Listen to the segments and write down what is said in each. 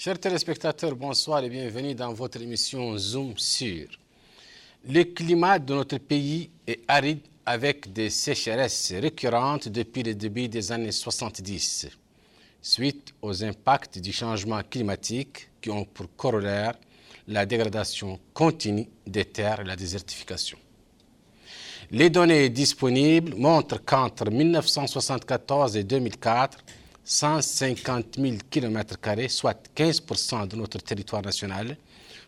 Chers téléspectateurs, bonsoir et bienvenue dans votre émission Zoom sur. Le climat de notre pays est aride avec des sécheresses récurrentes depuis le début des années 70, suite aux impacts du changement climatique qui ont pour corollaire la dégradation continue des terres et la désertification. Les données disponibles montrent qu'entre 1974 et 2004, 150 000 km², soit 15% de notre territoire national,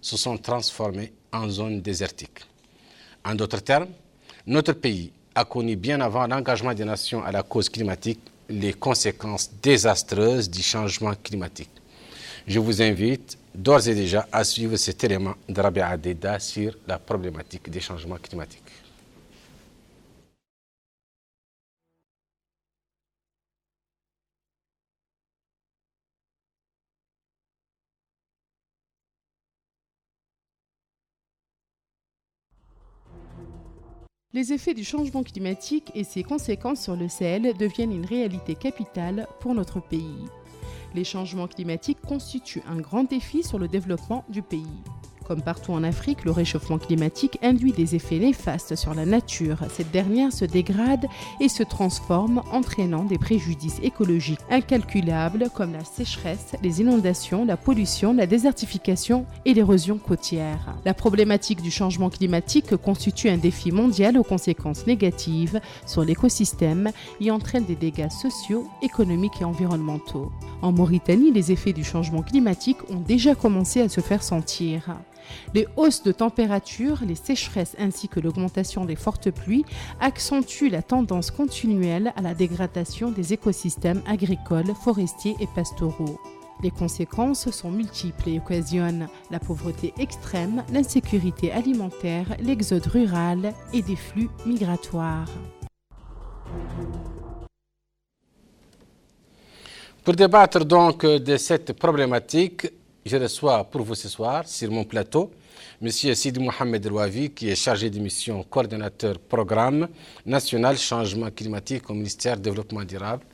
se sont transformés en zones désertiques. En d'autres termes, notre pays a connu bien avant l'engagement des nations à la cause climatique les conséquences désastreuses du changement climatique. Je vous invite d'ores et déjà à suivre cet élément de Rabia Deda sur la problématique des changements climatiques. Les effets du changement climatique et ses conséquences sur le Sahel deviennent une réalité capitale pour notre pays. Les changements climatiques constituent un grand défi sur le développement du pays. Comme partout en Afrique, le réchauffement climatique induit des effets néfastes sur la nature. Cette dernière se dégrade et se transforme, entraînant des préjudices écologiques incalculables comme la sécheresse, les inondations, la pollution, la désertification et l'érosion côtière. La problématique du changement climatique constitue un défi mondial aux conséquences négatives sur l'écosystème et entraîne des dégâts sociaux, économiques et environnementaux. En Mauritanie, les effets du changement climatique ont déjà commencé à se faire sentir. Les hausses de température, les sécheresses ainsi que l'augmentation des fortes pluies accentuent la tendance continuelle à la dégradation des écosystèmes agricoles, forestiers et pastoraux. Les conséquences sont multiples et occasionnent la pauvreté extrême, l'insécurité alimentaire, l'exode rural et des flux migratoires. Pour débattre donc de cette problématique, je reçois pour vous ce soir, sur mon plateau, M. Sidi Mohamed Rouavi, qui est chargé de mission, coordonnateur programme national changement climatique au ministère du Développement durable,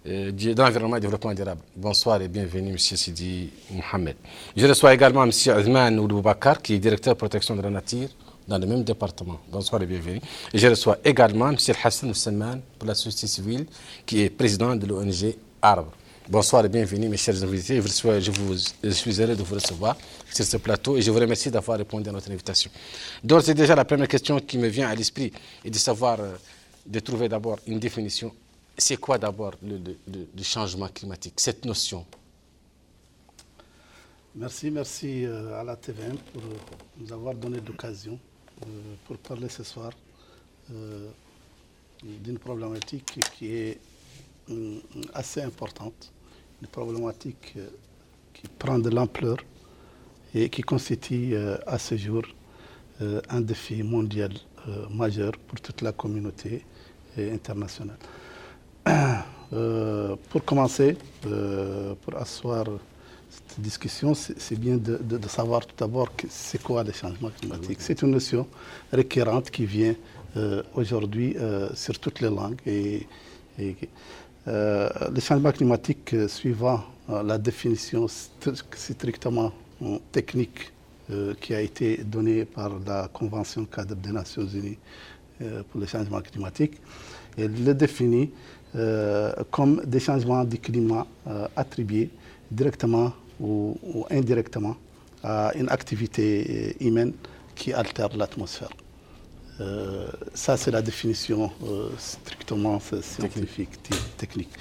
de l'Environnement et Développement durable. Bonsoir et bienvenue, M. Sidi Mohamed. Je reçois également M. Azman Ouloubakar, qui est directeur de protection de la nature dans le même département. Bonsoir et bienvenue. Et je reçois également M. Hassan Ousseman pour la société civile, qui est président de l'ONG Arbre. Bonsoir et bienvenue mes chers invités. Je suis heureux de vous recevoir sur ce plateau et je vous remercie d'avoir répondu à notre invitation. Donc c'est déjà la première question qui me vient à l'esprit et de savoir, de trouver d'abord une définition. C'est quoi d'abord le changement climatique, cette notion? Merci à la TVM pour nous avoir donné l'occasion pour parler ce soir d'une problématique qui est assez importante. Une problématique qui prend de l'ampleur et qui constitue à ce jour un défi mondial majeur pour toute la communauté internationale. Pour commencer, pour asseoir cette discussion, c'est bien de savoir tout d'abord c'est quoi le changement climatique. C'est une notion récurrente qui vient aujourd'hui sur toutes les langues le changement climatique, suivant la définition strictement technique qui a été donnée par la Convention cadre des Nations Unies pour le changement climatique, elle le définit comme des changements du climat attribués directement ou indirectement à une activité humaine qui altère l'atmosphère. Ça, c'est la définition strictement scientifique, technique.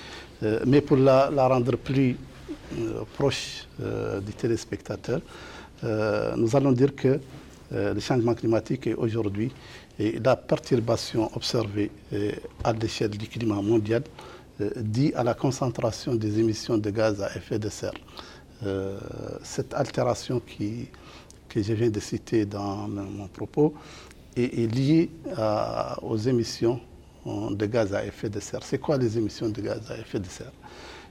Mais pour la rendre plus proche du téléspectateur, nous allons dire que le changement climatique est aujourd'hui la perturbation observée à l'échelle du climat mondial due à la concentration des émissions de gaz à effet de serre. Cette altération que je viens de citer dans mon propos est liée aux émissions de gaz à effet de serre. C'est quoi les émissions de gaz à effet de serre?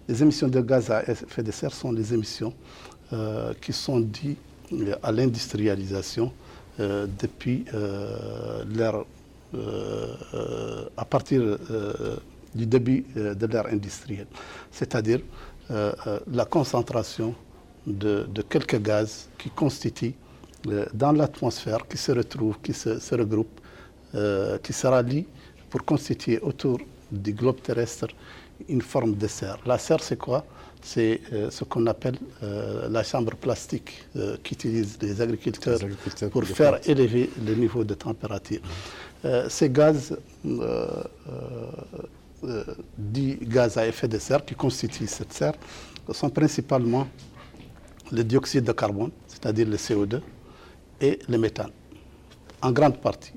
Les émissions de gaz à effet de serre sont les émissions qui sont dues à l'industrialisation depuis à partir du début de l'ère industrielle, c'est-à-dire la concentration de quelques gaz qui constituent dans l'atmosphère, qui se retrouvent, qui se regroupent, qui se rallient pour constituer autour du globe terrestre une forme de serre. La serre, c'est quoi? C'est ce qu'on appelle la chambre plastique qu'utilisent les agriculteurs pour faire élever le niveau de température. Ces gaz, dits gaz à effet de serre, qui constituent cette serre, sont principalement le dioxyde de carbone, c'est-à-dire le CO2, et le méthane, en grande partie.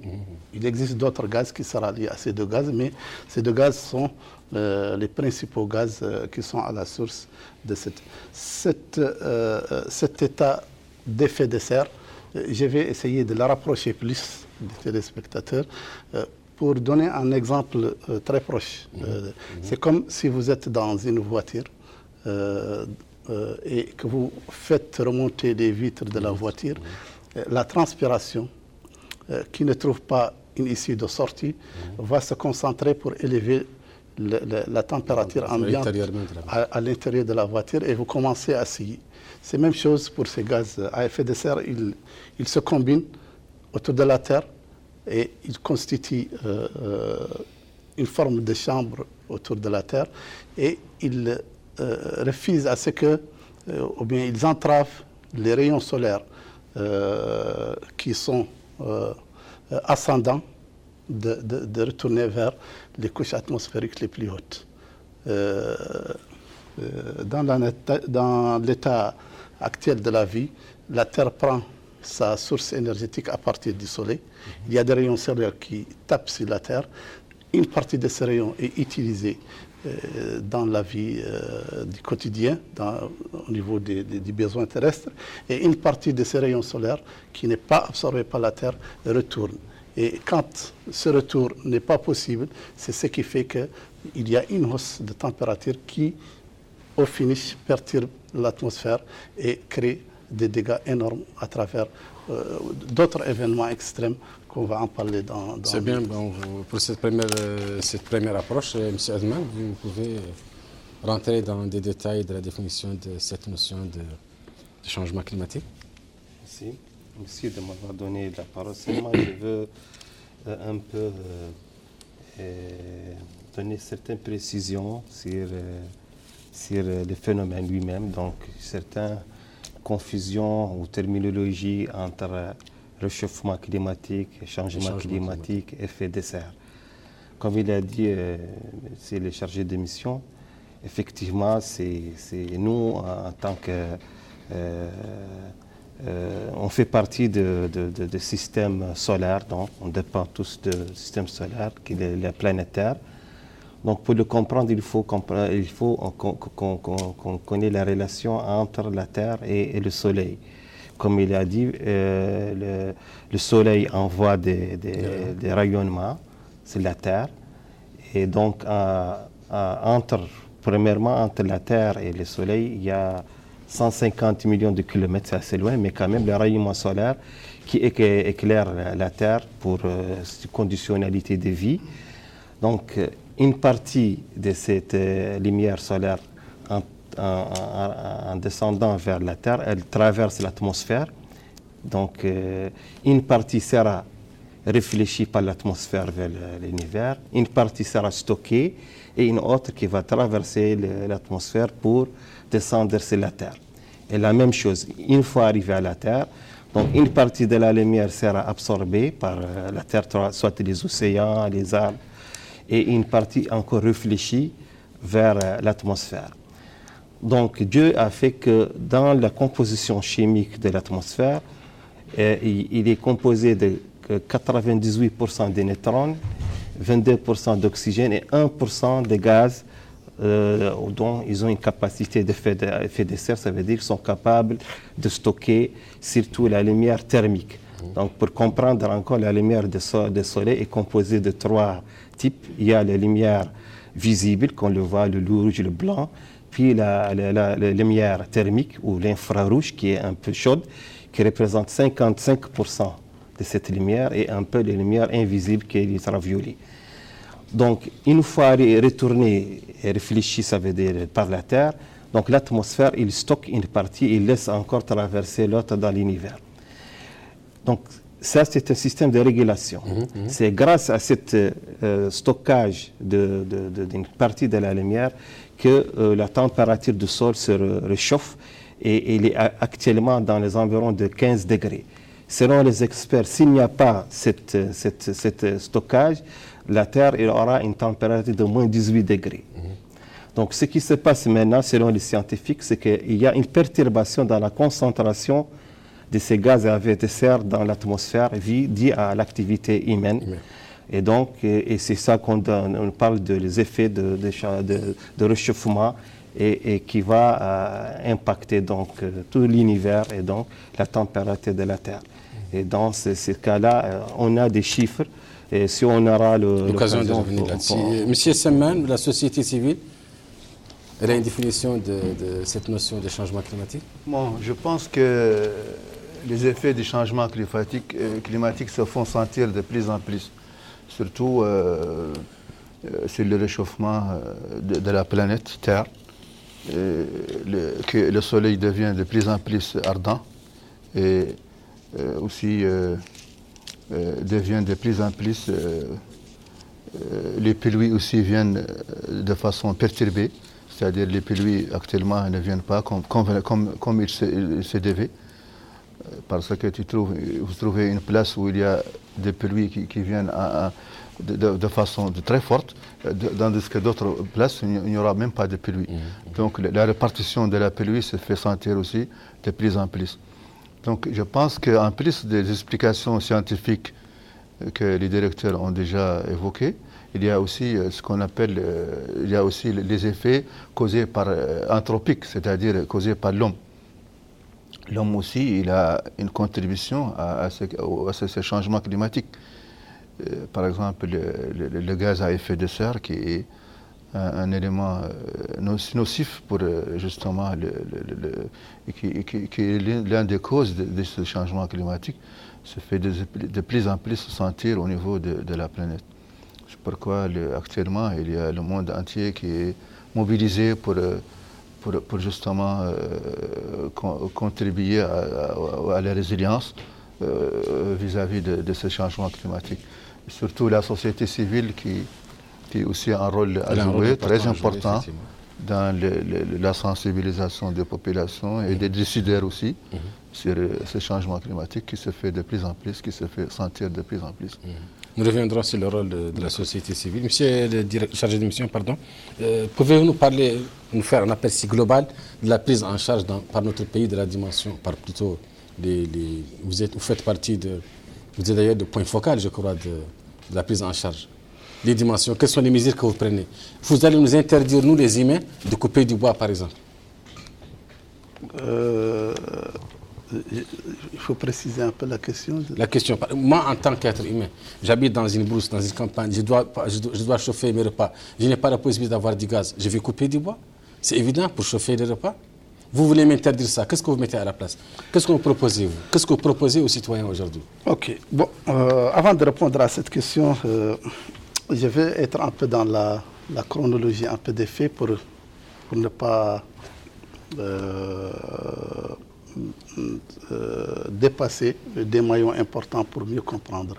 Il existe d'autres gaz qui sont liés à ces deux gaz, mais ces deux gaz sont les principaux gaz qui sont à la source de cet état d'effet de serre. Je vais essayer de la rapprocher plus des téléspectateurs pour donner un exemple très proche. C'est comme si vous êtes dans une voiture et que vous faites remonter les vitres de la voiture. La transpiration qui ne trouve pas une issue de sortie va se concentrer pour élever la température ambiante à l'intérieur de la voiture et vous commencez à scier. C'est la même chose pour ces gaz à effet de serre. Ils se combinent autour de la Terre et ils constituent une forme de chambre autour de la Terre et ils refusent à ce que, ou bien ils entravent les rayons solaires qui sont ascendants de retourner vers les couches atmosphériques les plus hautes. Dans l'état actuel de la vie, la Terre prend sa source énergétique à partir du Soleil. Il y a des rayons solaires qui tapent sur la Terre. Une partie de ces rayons est utilisée dans la vie du quotidien, au niveau des besoins terrestres, et une partie de ces rayons solaires qui n'est pas absorbée par la Terre retourne. Et quand ce retour n'est pas possible, c'est ce qui fait qu'il y a une hausse de température qui, au finish, perturbe l'atmosphère et crée des dégâts énormes à travers d'autres événements extrêmes qu'on va en parler dans C'est bien, bon, pour cette première approche, M. Adman, vous pouvez rentrer dans des détails de la définition de cette notion de changement climatique. Merci de m'avoir donné la parole. Seulement, je veux un peu donner certaines précisions sur le phénomène lui-même, donc certaines confusions ou terminologies entre réchauffement climatique, changement climatique, effet de serre. Comme il a dit, c'est le chargé de mission, effectivement, c'est nous, en tant que... on fait partie de système solaire, donc on dépend tous du système solaire, qui est la planète Terre. Donc pour le comprendre, il faut qu'on connaisse la relation entre la Terre et le Soleil. Comme il a dit, le Soleil envoie des rayonnements sur la Terre. Et donc, premièrement, entre la Terre et le Soleil, il y a 150 millions de kilomètres, c'est assez loin, mais quand même, le rayonnement solaire qui éclaire la Terre pour conditionnalité de vie. Donc, une partie de cette lumière solaire, en descendant vers la Terre, elle traverse l'atmosphère. Donc, une partie sera réfléchie par l'atmosphère vers l'univers, une partie sera stockée et une autre qui va traverser l'atmosphère pour descendre sur la Terre. Et la même chose, une fois arrivé à la Terre, donc une partie de la lumière sera absorbée par la Terre, soit les océans, les arbres, et une partie encore réfléchie vers l'atmosphère. Donc Dieu a fait que dans la composition chimique de l'atmosphère, il est composé de 98% de neutrons, 22% d'oxygène et 1% de gaz dont ils ont une capacité d'effet de serre, ça veut dire qu'ils sont capables de stocker surtout la lumière thermique. Donc pour comprendre encore, la lumière du soleil est composée de 3 types. Il y a la lumière visible, qu'on le voit, le rouge, le blanc, puis la lumière thermique ou l'infrarouge qui est un peu chaude, qui représente 55% de cette lumière et un peu de lumière invisible qui est l'ultraviolet. Donc, une fois retourné et réfléchi, ça veut dire par la Terre, Donc l'atmosphère, il stocke une partie, il laisse encore traverser l'autre dans l'univers. Donc ça, c'est un système de régulation. C'est grâce à ce stockage d'une partie de la lumière que la température du sol se réchauffe et il est actuellement dans les environs de 15 degrés. Selon les experts, s'il n'y a pas cet stockage, la Terre il aura une température de moins 18 degrés. Donc ce qui se passe maintenant, selon les scientifiques, c'est qu'il y a une perturbation dans la concentration de ces gaz à effet de serre dans l'atmosphère due à l'activité humaine. Et donc, c'est ça qu'on parle des effets de réchauffement et qui va impacter donc tout l'univers et donc la température de la Terre. Et dans ce cas-là, on a des chiffres. Et si on aura l'occasion de revenir là-dessus. Monsieur Semman, la société civile, elle a une définition de cette notion de changement climatique? Bon, je pense que les effets du changement climatique se font sentir de plus en plus, surtout sur le réchauffement de la planète Terre, que le Soleil devient de plus en plus ardent et aussi devient de plus en plus, les pluies aussi viennent de façon perturbée, c'est-à-dire les pluies actuellement ne viennent pas comme il se devait, parce que vous trouvez une place où il y a des pluies qui viennent de façon très forte, tandis que d'autres places, il n'y aura même pas de pluie. Donc la répartition de la pluie se fait sentir aussi de plus en plus. Donc je pense qu'en plus des explications scientifiques que les directeurs ont déjà évoquées, il y a aussi ce qu'on appelle les effets causés par anthropiques, c'est-à-dire causés par l'homme. L'homme aussi, il a une contribution à ce changement climatique. Par exemple, le gaz à effet de serre, qui est un élément nocif pour justement, qui est l'une des causes de ce changement climatique, se fait de plus en plus sentir au niveau de la planète. C'est pourquoi actuellement, il y a le monde entier qui est mobilisé pour justement contribuer à la résilience vis-à-vis de ce changement climatique. Et surtout la société civile qui a aussi un rôle à jouer très important dans la sensibilisation des populations et des décideurs aussi sur ce changement climatique qui se fait de plus en plus, qui se fait sentir de plus en plus. Nous reviendrons sur le rôle de la société civile. Monsieur le chargé de mission, pouvez-vous nous faire un appel si global de la prise en charge par notre pays de la dimension, vous faites partie vous êtes d'ailleurs le point focal, je crois, de la prise en charge. Les dimensions, quelles sont les mesures que vous prenez? Vous allez nous interdire, nous les humains, de couper du bois, par exemple? Il faut préciser un peu la question. La question, moi en tant qu'être humain, j'habite dans une brousse, dans une campagne, je dois chauffer mes repas, je n'ai pas la possibilité d'avoir du gaz, je vais couper du bois? C'est évident pour chauffer les repas. Vous voulez m'interdire ça, qu'est-ce que vous mettez à la place? Qu'est-ce que vous proposez, vous? Qu'est-ce que vous proposez aux citoyens aujourd'hui? Ok, bon, avant de répondre à cette question, je vais être un peu dans la chronologie, un peu des faits pour ne pas dépasser des maillons importants pour mieux comprendre.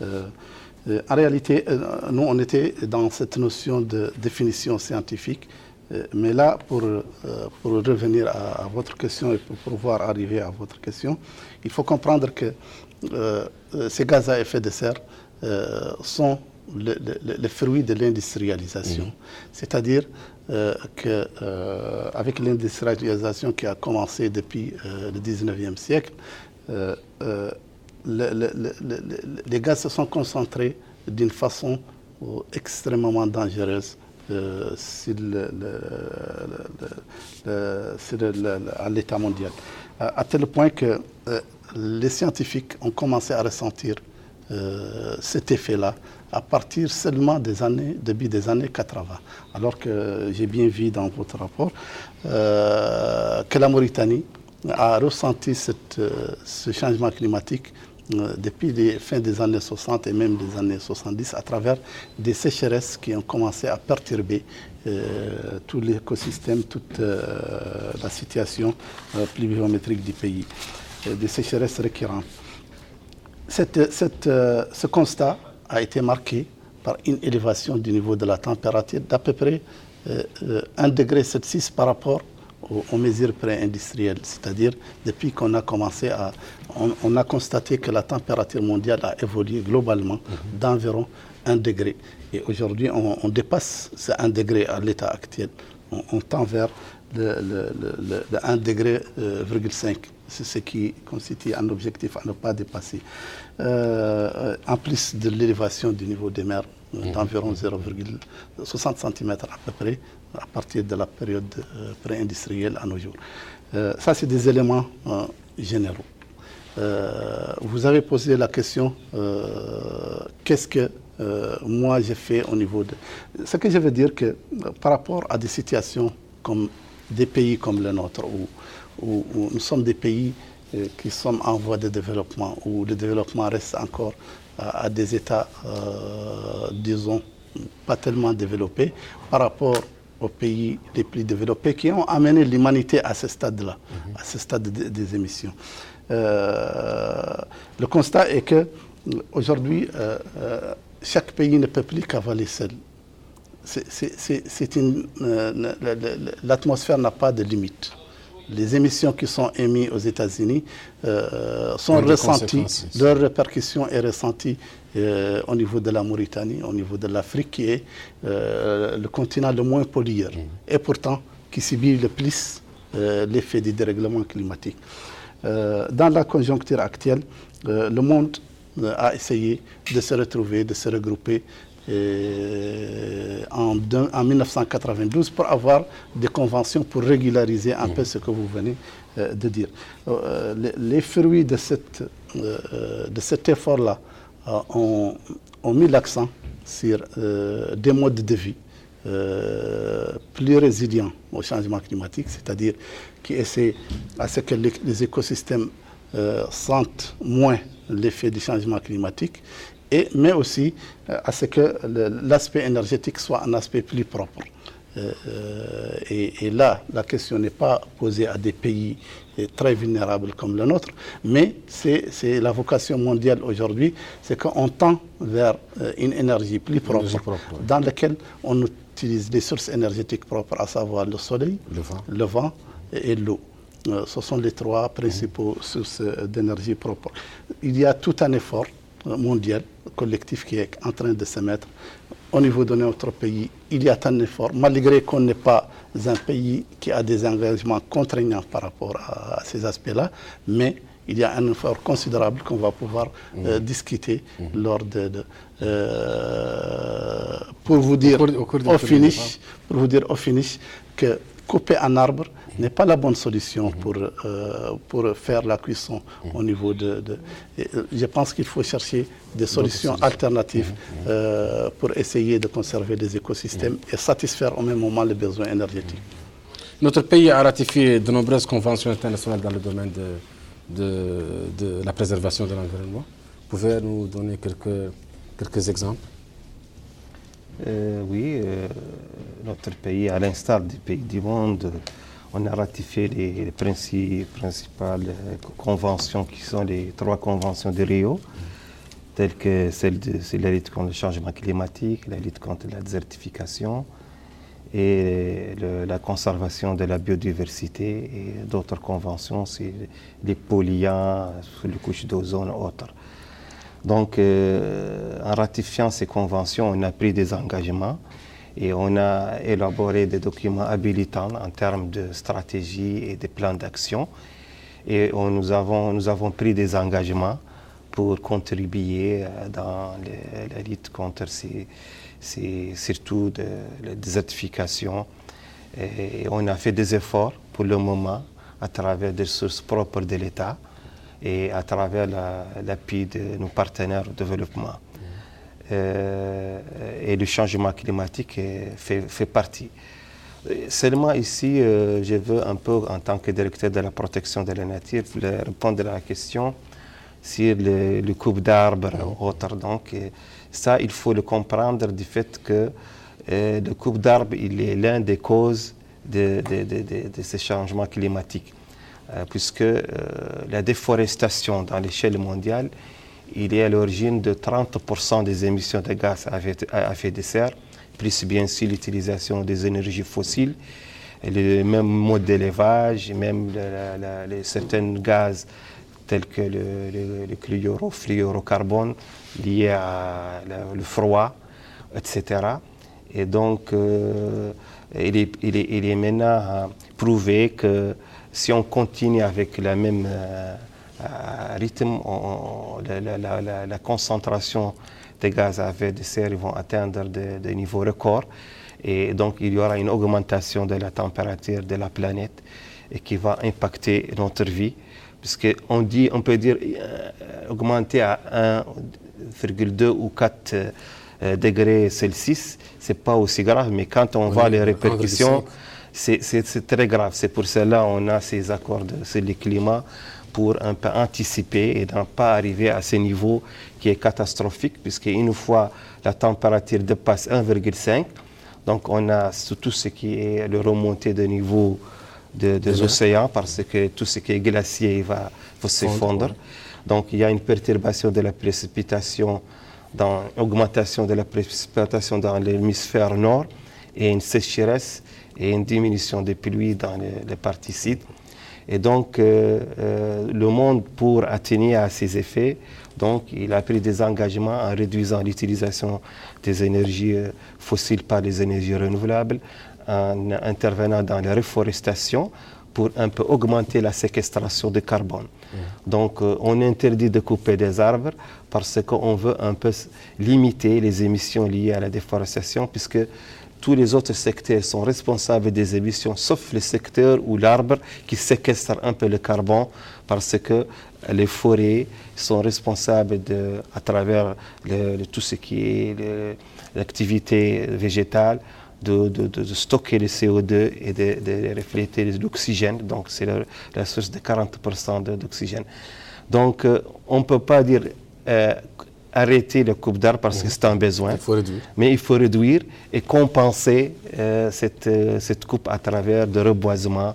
En réalité, nous, on était dans cette notion de définition scientifique, mais là, pour revenir à votre question et pour pouvoir arriver à votre question, il faut comprendre que ces gaz à effet de serre sont le fruit de l'industrialisation. C'est-à-dire qu'avec l'industrialisation qui a commencé depuis le 19e siècle, les gaz se sont concentrés d'une façon extrêmement dangereuse à l'état mondial. À tel point que les scientifiques ont commencé à ressentir cet effet-là à partir seulement début des années 80. Alors que j'ai bien vu dans votre rapport que la Mauritanie a ressenti ce changement climatique depuis les fins des années 60 et même des années 70 à travers des sécheresses qui ont commencé à perturber tout l'écosystème, toute la situation pluviométrique du pays, des sécheresses récurrentes. Ce constat a été marqué par une élévation du niveau de la température d'à peu près 1,7 degré par rapport aux mesures pré-industrielles. C'est-à-dire, depuis qu'on a commencé on a constaté que la température mondiale a évolué globalement d'environ 1 degré. Et aujourd'hui, on dépasse ce 1 degré à l'état actuel. On tend vers le 1 degré, 5. C'est ce qui constitue un objectif à ne pas dépasser. En plus de l'élévation du niveau des mers d'environ 0,60 cm à peu près, à partir de la période pré-industrielle à nos jours. Ça, c'est des éléments généraux. Vous avez posé la question, qu'est-ce que moi j'ai fait au niveau de... Ce que je veux dire que par rapport à des situations comme des pays comme le nôtre, où nous sommes des pays qui sont en voie de développement, où le développement reste encore à des états, disons, pas tellement développés, par rapport aux pays les plus développés qui ont amené l'humanité à ce stade-là, à ce stade des émissions. Le constat est que aujourd'hui, chaque pays ne peut plus cavaler seul. L'atmosphère n'a pas de limite. Les émissions qui sont émises aux États-Unis sont ressenties, leur répercussion est ressentie au niveau de la Mauritanie, au niveau de l'Afrique, qui est le continent le moins pollueur, et pourtant qui subit le plus l'effet du dérèglement climatique. Dans la conjoncture actuelle, le monde a essayé de se retrouver, de se regrouper en 1992 pour avoir des conventions pour régulariser un peu ce que vous venez de dire. Les fruits de cet effort-là ont mis l'accent sur des modes de vie plus résilients au changement climatique, c'est-à-dire qui essaient à ce que les écosystèmes sentent moins l'effet du changement climatique, mais aussi à ce que l'aspect énergétique soit un aspect plus propre. Et là, la question n'est pas posée à des pays très vulnérables comme le nôtre, mais c'est la vocation mondiale aujourd'hui, c'est qu'on tend vers une énergie plus propre, dans laquelle on utilise des sources énergétiques propres, à savoir le soleil, le vent et l'eau. Ce sont les trois principaux sources d'énergie propre. Il y a tout un effort mondial, collectif, qui est en train de se mettre au niveau de notre pays. Il y a un effort, malgré qu'on n'est pas un pays qui a des engagements contraignants par rapport à ces aspects-là, mais il y a un effort considérable qu'on va pouvoir discuter lors pour vous dire au finish que couper un arbre n'est pas la bonne solution pour faire la cuisson au niveau je pense qu'il faut chercher des solutions alternatives pour essayer de conserver les écosystèmes et satisfaire au même moment les besoins énergétiques. Notre pays a ratifié de nombreuses conventions internationales dans le domaine de la préservation de l'environnement. Pouvez-vous nous donner quelques exemples? Oui, notre pays, à l'instar des pays du monde, on a ratifié les principales conventions qui sont les 3 conventions de Rio, telles que celle de la lutte contre le changement climatique, la lutte contre la désertification et la conservation de la biodiversité, et d'autres conventions, c'est les polluants sous les couches d'ozone et autres. Donc, en ratifiant ces conventions, on a pris des engagements et on a élaboré des documents habilitants en termes de stratégie et de plans d'action. Et nous avons pris des engagements pour contribuer dans la lutte contre surtout la désertification. Et on a fait des efforts pour le moment à travers des ressources propres de l'État et à travers l'appui de nos partenaires au développement. Et le changement climatique fait partie. Seulement ici, je veux un peu, en tant que directeur de la protection de la nature, répondre à la question sur le coupe d'arbres ou autre. Donc, ça, il faut le comprendre du fait que le coupe d'arbres, il est l'un des causes de ces changements climatiques. Puisque la déforestation dans l'échelle mondiale, il est à l'origine de 30% des émissions de gaz à effet de serre, plus bien sûr l'utilisation des énergies fossiles, le même mode d'élevage, même certains gaz tels que le chlorofluorocarbone lié à le froid, etc. Et donc, il est maintenant prouvé que si on continue avec le même rythme, la concentration des gaz à effet de serre vont atteindre des niveaux records. Et donc, il y aura une augmentation de la température de la planète et qui va impacter notre vie. Puisqu'on peut dire augmenter à 1,2 ou 4 degrés Celsius, ce n'est pas aussi grave, mais quand on voit les répercussions, c'est très grave. C'est pour cela qu'on a ces accords sur le climat pour un peu anticiper et ne pas arriver à ce niveau qui est catastrophique, puisqu'une fois la température dépasse 1,5, donc on a tout ce qui est le remontée de niveau des océans, parce que tout ce qui est glacier va s'effondrer. Donc il y a une perturbation de la précipitation, augmentation de la précipitation dans l'hémisphère nord, et une sécheresse et une diminution des pluies dans les parties sud. Et donc, le monde, pour atténuer à ces effets, donc, il a pris des engagements en réduisant l'utilisation des énergies fossiles par les énergies renouvelables, en intervenant dans la reforestation pour un peu augmenter la séquestration de carbone. Donc, on interdit de couper des arbres parce qu'on veut un peu limiter les émissions liées à la déforestation, puisque tous les autres secteurs sont responsables des émissions, sauf le secteur où l'arbre qui séquestre un peu le carbone, parce que les forêts sont responsables à travers tout ce qui est l'activité végétale, de stocker le CO2 et de refléter l'oxygène. Donc c'est la source de 40% d'oxygène. Donc on ne peut pas dire arrêter la coupe d'arbres parce que c'est un besoin. Il faut réduire. Mais il faut réduire et compenser cette coupe à travers de reboisement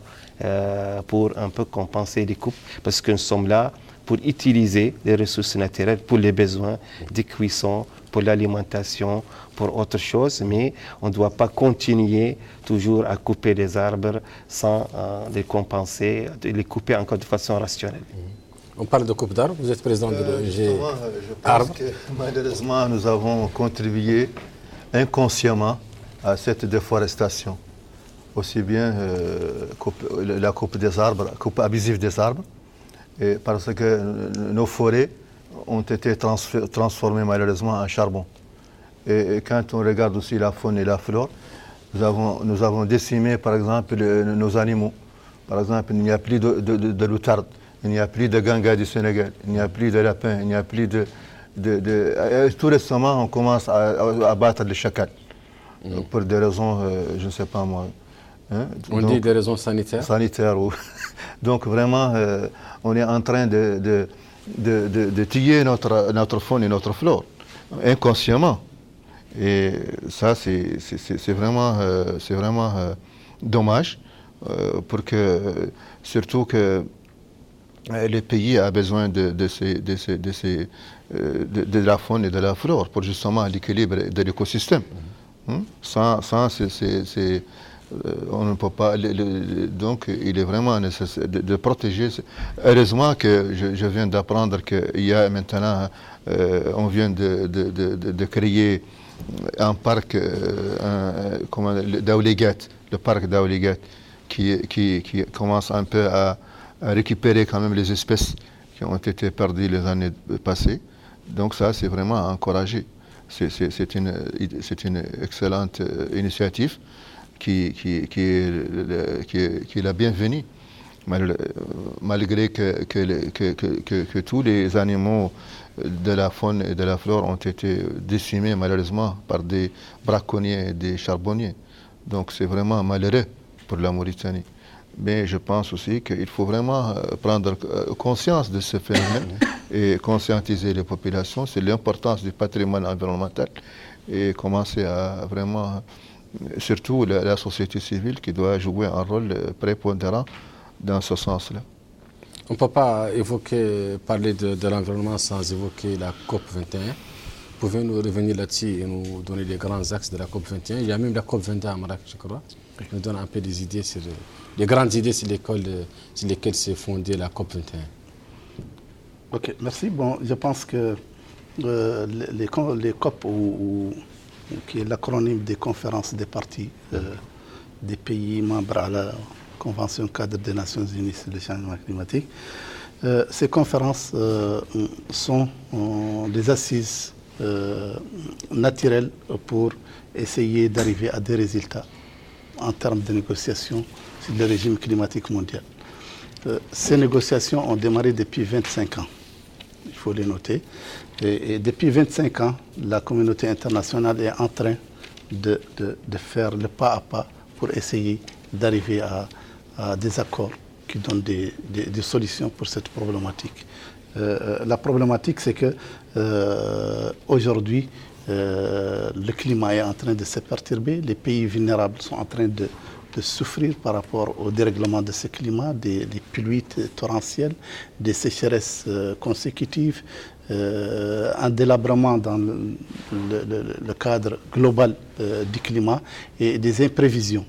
pour un peu compenser les coupes, parce que nous sommes là pour utiliser les ressources naturelles pour les besoins des cuissons, pour l'alimentation, pour autre chose, mais on ne doit pas continuer toujours à couper les arbres sans les compenser, de les couper encore de façon rationnelle. On parle de coupe d'arbres, vous êtes président de l'ONG Je pense que malheureusement nous avons contribué inconsciemment à cette déforestation. Aussi bien la coupe des arbres, coupe abusive des arbres, et parce que nos forêts ont été transformées malheureusement en charbon. Et quand on regarde aussi la faune et la flore, nous avons décimé par exemple nos animaux. Par exemple, il n'y a plus de loutarde, il n'y a plus de ganga du Sénégal, il n'y a plus de lapins, il n'y a plus tout récemment, on commence à abattre les chacals. Pour des raisons, je ne sais pas moi. Hein? On dit des raisons sanitaires. Sanitaires, oui. Donc vraiment, on est en train de tuer notre faune et notre flore, inconsciemment. Et ça, c'est vraiment dommage, surtout que le pays a besoin de la faune et de la flore pour justement l'équilibre de l'écosystème. Sans on ne peut pas. Donc, il est vraiment nécessaire de protéger. Heureusement que je viens d'apprendre qu'il y a maintenant, on vient de créer un parc d'Aouligat, le parc d'Aouligat, qui commence un peu à récupérer quand même les espèces qui ont été perdues les années passées. Donc ça, c'est vraiment à encourager. C'est une excellente initiative qui est la bienvenue, malgré que tous les animaux de la faune et de la flore ont été décimés malheureusement par des braconniers et des charbonniers. Donc c'est vraiment malheureux pour la Mauritanie. Mais je pense aussi qu'il faut vraiment prendre conscience de ce phénomène et conscientiser les populations sur l'importance du patrimoine environnemental et commencer à vraiment, surtout la société civile qui doit jouer un rôle prépondérant dans ce sens-là. On ne peut pas parler de l'environnement sans évoquer la COP 21. Pouvez-vous nous revenir là-dessus et nous donner les grands axes de la COP 21? Il y a même la COP 22 à Marrakech, je crois. Nous donne un peu des idées sur les grandes idées sur lesquelles s'est fondée la COP 21. Ok, merci. Bon, je pense que les COP, qui est l'acronyme des conférences des parties des pays membres à la Convention cadre des Nations Unies sur le changement climatique, ces conférences sont des assises naturelles pour essayer d'arriver à des résultats en termes de négociations sur le régime climatique mondial. Ces négociations ont démarré depuis 25 ans. Il faut les noter. Et depuis 25 ans, la communauté internationale est en train de faire le pas à pas pour essayer d'arriver à des accords qui donnent des solutions pour cette problématique. La problématique, c'est que aujourd'hui, le climat est en train de se perturber. Les pays vulnérables sont en train de souffrir par rapport au dérèglement de ce climat, des pluies torrentielles, des sécheresses consécutives, un délabrement dans le cadre global du climat et des imprévisions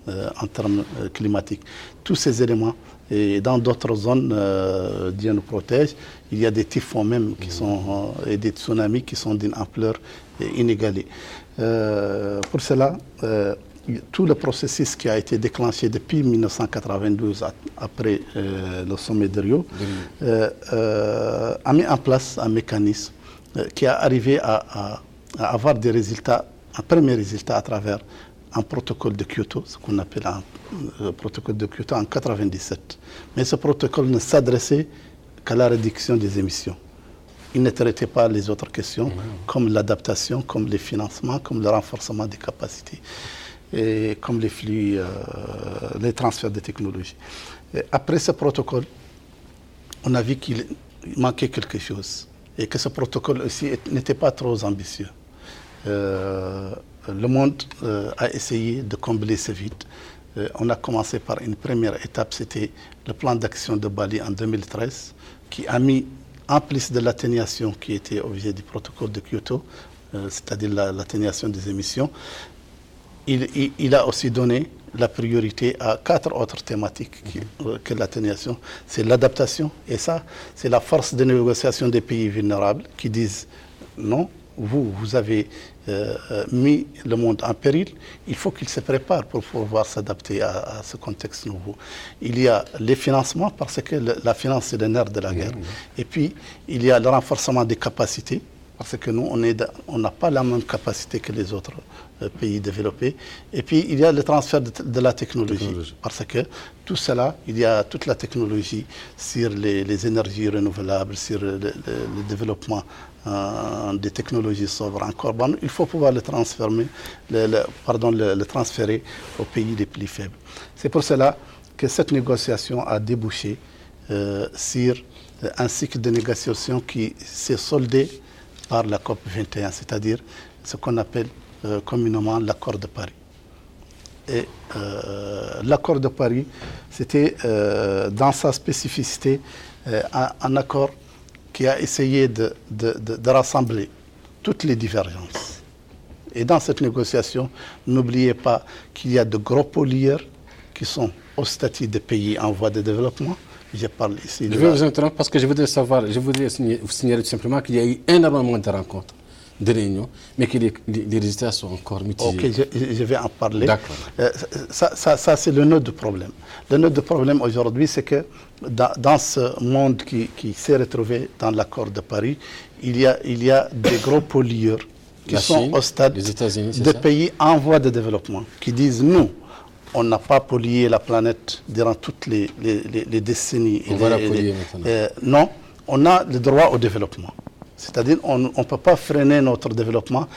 en termes climatiques. Tous ces éléments, et dans d'autres zones, Dieu nous protège, il y a des typhons même qui sont, et des tsunamis qui sont d'une ampleur inégalée. Pour cela, tout le processus qui a été déclenché depuis 1992, après le sommet de Rio, a mis en place un mécanisme qui a arrivé à avoir des résultats, un premier résultat à travers un protocole de Kyoto, ce qu'on appelle un protocole de Kyoto en 1997. Mais ce protocole ne s'adressait qu'à la réduction des émissions. Il ne traitait pas les autres questions, comme l'adaptation, comme les financements, comme le renforcement des capacités, et comme les flux, les transferts de technologies. Et après ce protocole, on a vu qu'il manquait quelque chose et que ce protocole aussi n'était pas trop ambitieux. Le monde a essayé de combler ce vide. On a commencé par une première étape, c'était le plan d'action de Bali en 2013, qui a mis, en plus de l'atténuation qui était objet du protocole de Kyoto, c'est-à-dire l'atténuation des émissions, il a aussi donné la priorité à 4 autres thématiques que l'atténuation. C'est l'adaptation, et ça, c'est la force de négociation des pays vulnérables qui disent non, vous avez mis le monde en péril, il faut qu'il se prépare pour pouvoir s'adapter à ce contexte nouveau. Il y a les financements, parce que la finance, c'est le nerf de la guerre. Et puis, il y a le renforcement des capacités, parce que nous, on n'a pas la même capacité que les autres pays développés. Et puis, il y a le transfert de la technologie, parce que tout cela, il y a toute la technologie sur les énergies renouvelables, sur le développement des technologies sobres en carbone. Il faut pouvoir le transférer aux pays les plus faibles. C'est pour cela que cette négociation a débouché sur un cycle de négociation qui s'est soldé par la COP 21, c'est-à-dire ce qu'on appelle communément l'accord de Paris. Et l'accord de Paris, c'était dans sa spécificité un accord qui a essayé de rassembler toutes les divergences. Et dans cette négociation, n'oubliez pas qu'il y a de gros pollueurs qui sont au statut de pays en voie de développement. Je parle ici. Je vais vous interrompre parce que je voudrais vous signaler tout simplement qu'il y a eu énormément de rencontres, de réunions, mais que les résultats sont encore mitigés. Ok, je vais en parler. D'accord. Ça c'est le nœud du problème. Le nœud du problème aujourd'hui, c'est que dans ce monde qui s'est retrouvé dans l'accord de Paris, il y a des gros pollueurs qui sont au stade de pays en voie de développement, qui disent nous, on n'a pas pollué la planète durant toutes les décennies. On va la polluer maintenant. Non, on a le droit au développement. C'est-à-dire qu'on ne peut pas freiner notre développement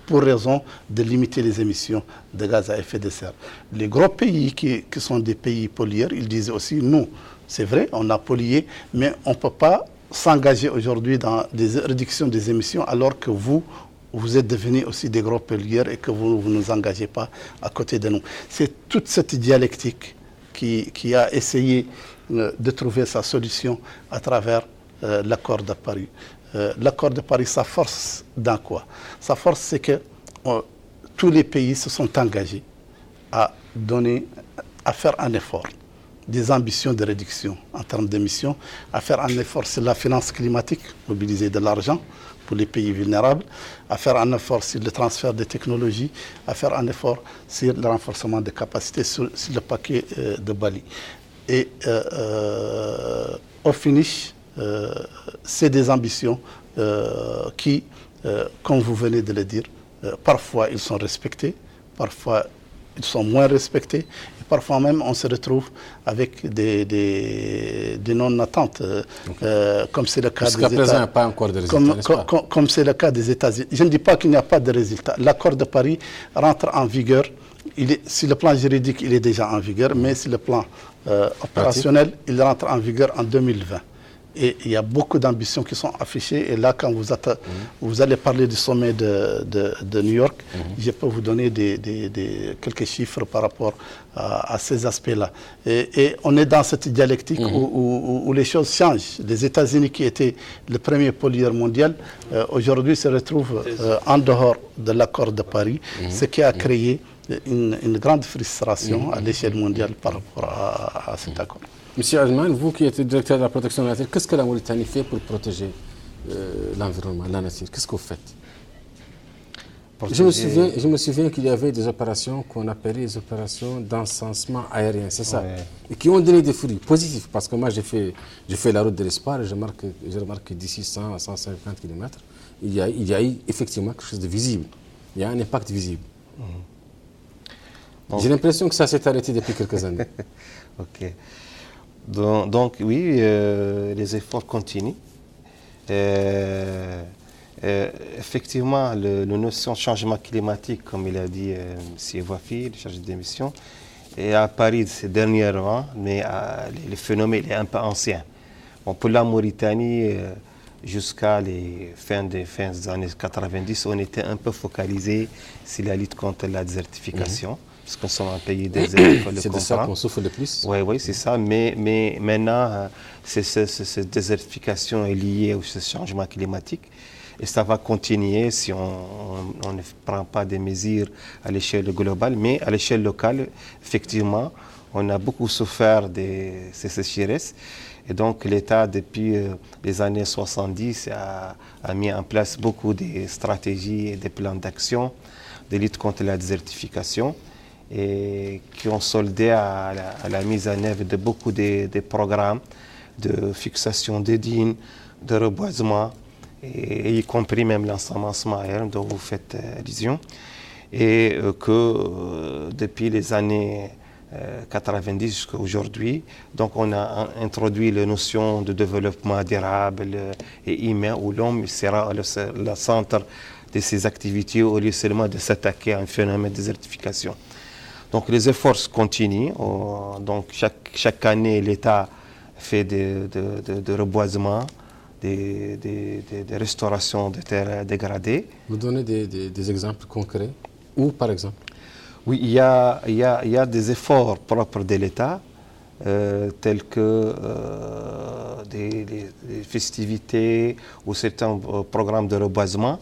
pour raison de limiter les émissions de gaz à effet de serre. Les gros pays qui sont des pays pollueurs, ils disent aussi, nous, c'est vrai, on a pollué, mais on ne peut pas s'engager aujourd'hui dans des réductions des émissions alors que vous êtes devenus aussi des gros pollueurs et que vous ne nous engagez pas à côté de nous. C'est toute cette dialectique qui a essayé de trouver sa solution à travers l'accord de Paris. L'accord de Paris, sa force dans quoi? Sa force, c'est que tous les pays se sont engagés à faire un effort, des ambitions de réduction en termes d'émissions, à faire un effort sur la finance climatique, mobiliser de l'argent pour les pays vulnérables, à faire un effort sur le transfert des technologies, à faire un effort sur le renforcement des capacités sur le paquet de Bali. Et au finish, c'est des ambitions qui, comme vous venez de le dire, parfois ils sont respectés, parfois ils sont moins respectés, et parfois même on se retrouve avec des non-attentes, comme c'est le cas des États-Unis. Jusqu'à présent, il n'y a pas encore de résultats, comme c'est le cas des États-Unis. Je ne dis pas qu'il n'y a pas de résultats. L'accord de Paris rentre en vigueur. Sur le plan juridique, il est déjà en vigueur, mais sur le plan opérationnel, il rentre en vigueur en 2020. Et il y a beaucoup d'ambitions qui sont affichées. Et là, quand vous allez parler du sommet de New York, je peux vous donner quelques chiffres par rapport à ces aspects-là. Et on est dans cette dialectique où les choses changent. Les États-Unis, qui étaient le premier pollueur mondial, aujourd'hui se retrouvent en dehors de l'accord de Paris, ce qui a créé une grande frustration à l'échelle mondiale par rapport à cet accord. Monsieur Azman, vous qui êtes directeur de la protection de la nature, qu'est-ce que la Mauritanie fait pour protéger l'environnement, la nature? Qu'est-ce que vous faites? Je me souviens qu'il y avait des opérations qu'on appelait les opérations d'encensement aérien, c'est ça? Ouais. Et qui ont donné des fruits positifs, parce que moi j'ai fait la route de l'espoir et je remarque que d'ici 100 à 150 km, il y a eu effectivement quelque chose de visible. Il y a un impact visible. J'ai l'impression que ça s'est arrêté depuis quelques années. Ok. Donc oui, les efforts continuent. Effectivement, la notion de changement climatique, comme il a dit M. Wafi, le chargé d'émission, est à Paris ces dernièrement, mais le phénomène est un peu ancien. Bon, pour la Mauritanie, jusqu'à les fins des années 90, on était un peu focalisé sur la lutte contre la désertification. Parce qu'on sommes un pays désert. C'est de ça qu'on souffre le plus. Oui, c'est ça. Mais maintenant, cette désertification est liée au changement climatique. Et ça va continuer si on ne prend pas des mesures à l'échelle globale. Mais à l'échelle locale, effectivement, on a beaucoup souffert de ces sécheresses. Et donc l'État, depuis les années 70, a mis en place beaucoup de stratégies et des plans d'action de lutte contre la désertification, et qui ont soldé à la mise en œuvre de beaucoup de programmes de fixation des dînes, de reboisement, et y compris même l'ensemencement aérien dont vous faites allusion. Et que depuis les années 90 jusqu'à aujourd'hui, donc on a introduit la notion de développement durable et humain, où l'homme sera le centre de ces activités au lieu seulement de s'attaquer à un phénomène de désertification. Donc les efforts continuent. Donc chaque année, l'État fait de reboisement, des restaurations de terres dégradées. Vous donnez des exemples concrets? Où, par exemple? Oui, il y a des efforts propres de l'État, tels que des festivités ou certains programmes de reboisement.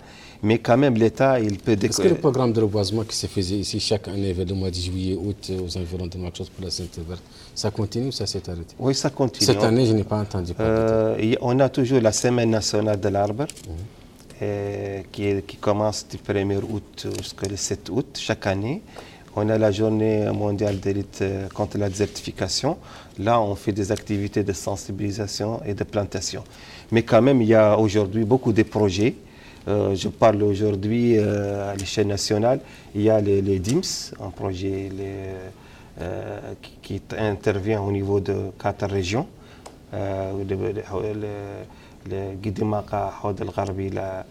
Mais quand même, l'État, il peut... Est-ce que le programme de reboisement qui se faisait ici chaque année vers le mois de juillet, août, aux environs de Nouakchott pour la Sainte-Verte, ça continue ou ça s'est arrêté? Oui, ça continue. Cette année, je n'ai pas entendu parler. On a toujours la Semaine nationale de l'arbre, qui commence du 1er août jusqu'au 7 août chaque année. On a la journée mondiale de lutte contre la désertification. Là, on fait des activités de sensibilisation et de plantation. Mais quand même, il y a aujourd'hui beaucoup de projets. Je parle aujourd'hui à l'échelle nationale. Il y a les DIMS, un projet qui intervient au niveau de 4 régions. Le Guidimaka, Hod el-Gharbi, la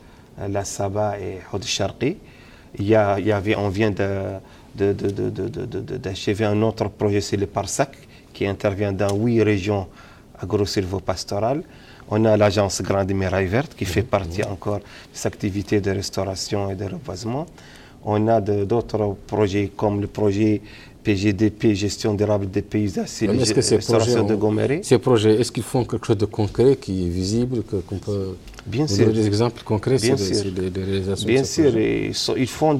Saba et Hod el-Sharqi. On vient d'achever un autre projet, c'est le Parsac, qui intervient dans 8 régions agro-silvopastorale. On a l'agence Grande Muraille Verte qui fait partie encore des activités de restauration et de reboisement. On a d'autres projets comme le projet PGDP, gestion durable des paysages et restauration de Gomeré. Ces projets, est-ce qu'ils font quelque chose de concret qui est visible, qu'on peut... Bien sûr. Des exemples concrets sur des réalisations? Bien sûr, ils font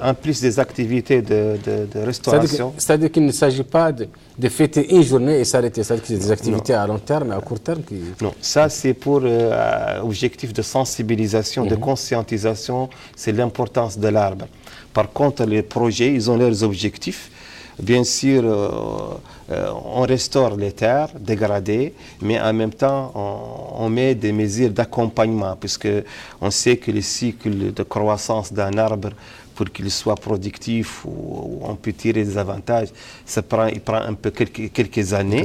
en plus des activités de restauration. C'est-à-dire qu'il ne s'agit pas de fêter une journée et s'arrêter. C'est-à-dire que c'est des activités à long terme et à court terme qui... Non, ça c'est pour objectif de sensibilisation, de conscientisation, c'est l'importance de l'arbre. Par contre, les projets, ils ont leurs objectifs. Bien sûr, on restaure les terres dégradées, mais en même temps, on met des mesures d'accompagnement, puisque on sait que le cycle de croissance d'un arbre, pour qu'il soit productif ou on peut tirer des avantages, il prend un peu quelques années.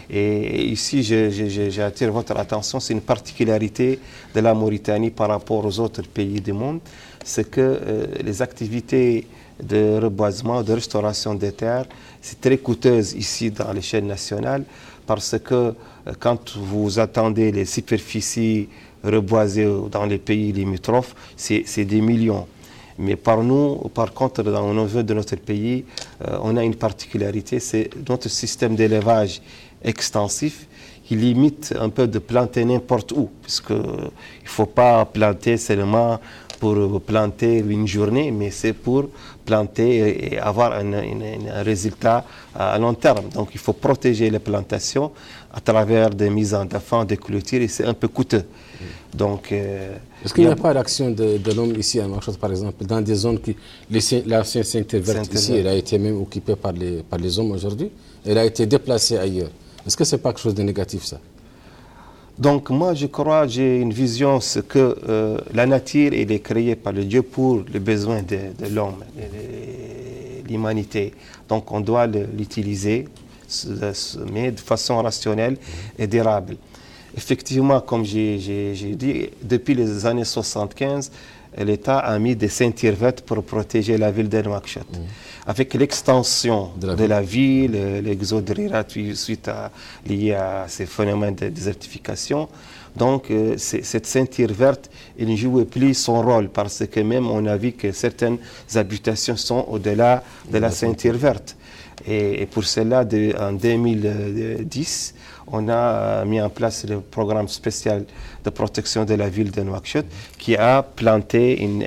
Et ici, j'attire votre attention, c'est une particularité de la Mauritanie par rapport aux autres pays du monde, c'est que les activités de reboisement, de restauration des terres, c'est très coûteuse ici dans l'échelle nationale parce que quand vous attendez les superficies reboisées dans les pays limitrophes, c'est des millions. Mais par contre, dans le niveau de notre pays, on a une particularité, c'est notre système d'élevage extensif qui limite un peu de planter n'importe où, puisqu'il ne faut pas planter seulement pour planter une journée, mais c'est pour planter et avoir un résultat à long terme. Donc il faut protéger les plantations à travers des mises en défense, des clôtures, et c'est un peu coûteux. Donc, est-ce qu'il n'y a pas d'action de l'homme ici à Nouakchott, par exemple, dans des zones qui... L'ancienne ceinture verte ici, elle a été même occupée par les hommes aujourd'hui, elle a été déplacée ailleurs. Est-ce que ce n'est pas quelque chose de négatif, ça? Donc moi, je crois, j'ai une vision, c'est que la nature, elle est créée par le Dieu pour les besoins de l'homme, l'humanité. Donc on doit l'utiliser, mais de façon rationnelle et durable. Effectivement, comme j'ai dit, depuis les années 75, l'État a mis des ceintures vertes pour protéger la ville de Nouakchott. Avec l'extension de la ville, l'exode rural lié à ces phénomènes de désertification, donc cette ceinture verte, elle ne jouait plus son rôle parce que même on a vu que certaines habitations sont au-delà de la ceinture verte. Et pour cela, en 2010, on a mis en place le programme spécial de protection de la ville de Nouakchott qui a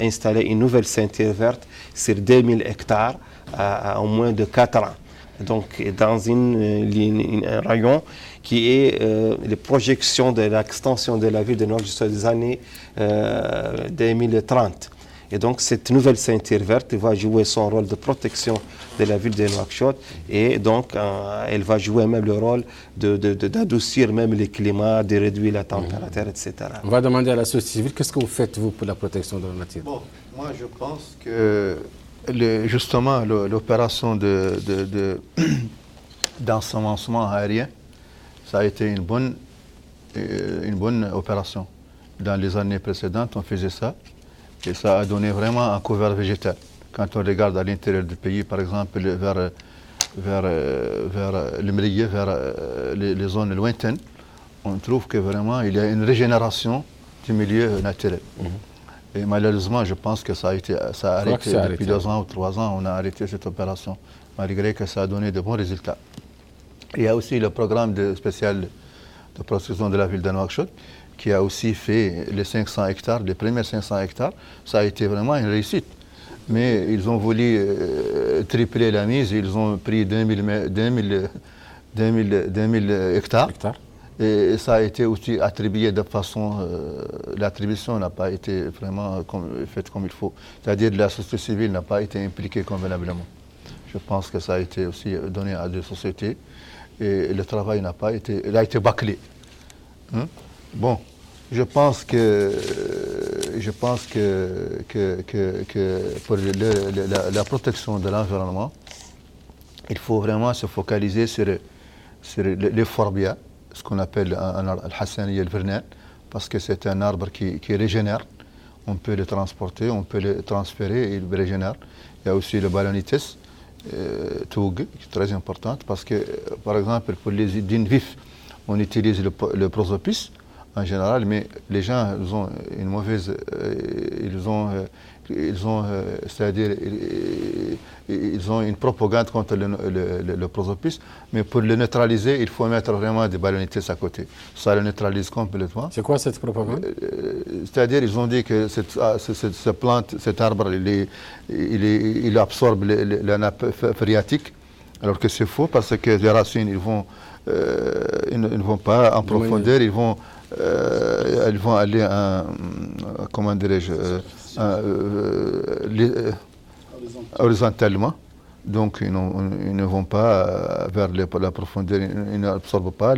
installé une nouvelle ceinture verte sur 2000 hectares en moins de 4 ans. Donc, dans un rayon qui est les projections de l'extension de la ville de Nouakchott jusqu'aux années 2030. Et donc, cette nouvelle ceinture verte va jouer son rôle de protection de la ville de Nouakchott et donc, elle va jouer même le rôle d'adoucir même le climat, de réduire la température, etc. On va demander à la société civile, qu'est-ce que vous faites, vous, pour la protection de la nature? Bon, moi, je pense que justement, l'opération d'ensemencement aérien, ça a été une bonne opération. Dans les années précédentes, on faisait ça. Et ça a donné vraiment un couvert végétal. Quand on regarde à l'intérieur du pays, par exemple, vers le Mérier, vers les zones lointaines, on trouve que vraiment il y a une régénération du milieu naturel. Et malheureusement, je pense que ça a arrêté depuis 2 ans ou 3 ans, on a arrêté cette opération, malgré que ça a donné de bons résultats. Il y a aussi le programme spécial de protection de la ville de Nouakchott, qui a aussi fait les 500 hectares, les premiers 500 hectares. Ça a été vraiment une réussite. Mais ils ont voulu tripler la mise, ils ont pris 2000 hectares. Et ça a été aussi attribué de façon... l'attribution n'a pas été vraiment faite comme il faut. C'est-à-dire que la société civile n'a pas été impliquée convenablement. Je pense que ça a été aussi donné à des sociétés. Et le travail n'a pas été... Il a été bâclé. Bon, je pense que pour la protection de l'environnement, il faut vraiment se focaliser sur les forbias, ce qu'on appelle al-Hassani al-Vernan, parce que c'est un arbre qui régénère. On peut le transporter, on peut le transférer et il régénère. Il y a aussi le Balanites, Toug, qui est très importante, parce que, par exemple, pour les dînes vifs, on utilise le prosopis en général, mais les gens ils ont une mauvaise, c'est-à-dire ils ont une propagande contre le prosopis, mais pour le neutraliser, il faut mettre vraiment des ballonnites à côté. Ça le neutralise complètement. C'est quoi cette propagande? C'est-à-dire ils ont dit que cette plante, cet arbre, il absorbe la nappe phréatique, alors que c'est faux parce que les racines, ils ne vont pas en profondeur, ils vont aller comment dirais-je, horizontalement. Donc ils ne vont pas vers la profondeur, ils n'absorbent pas.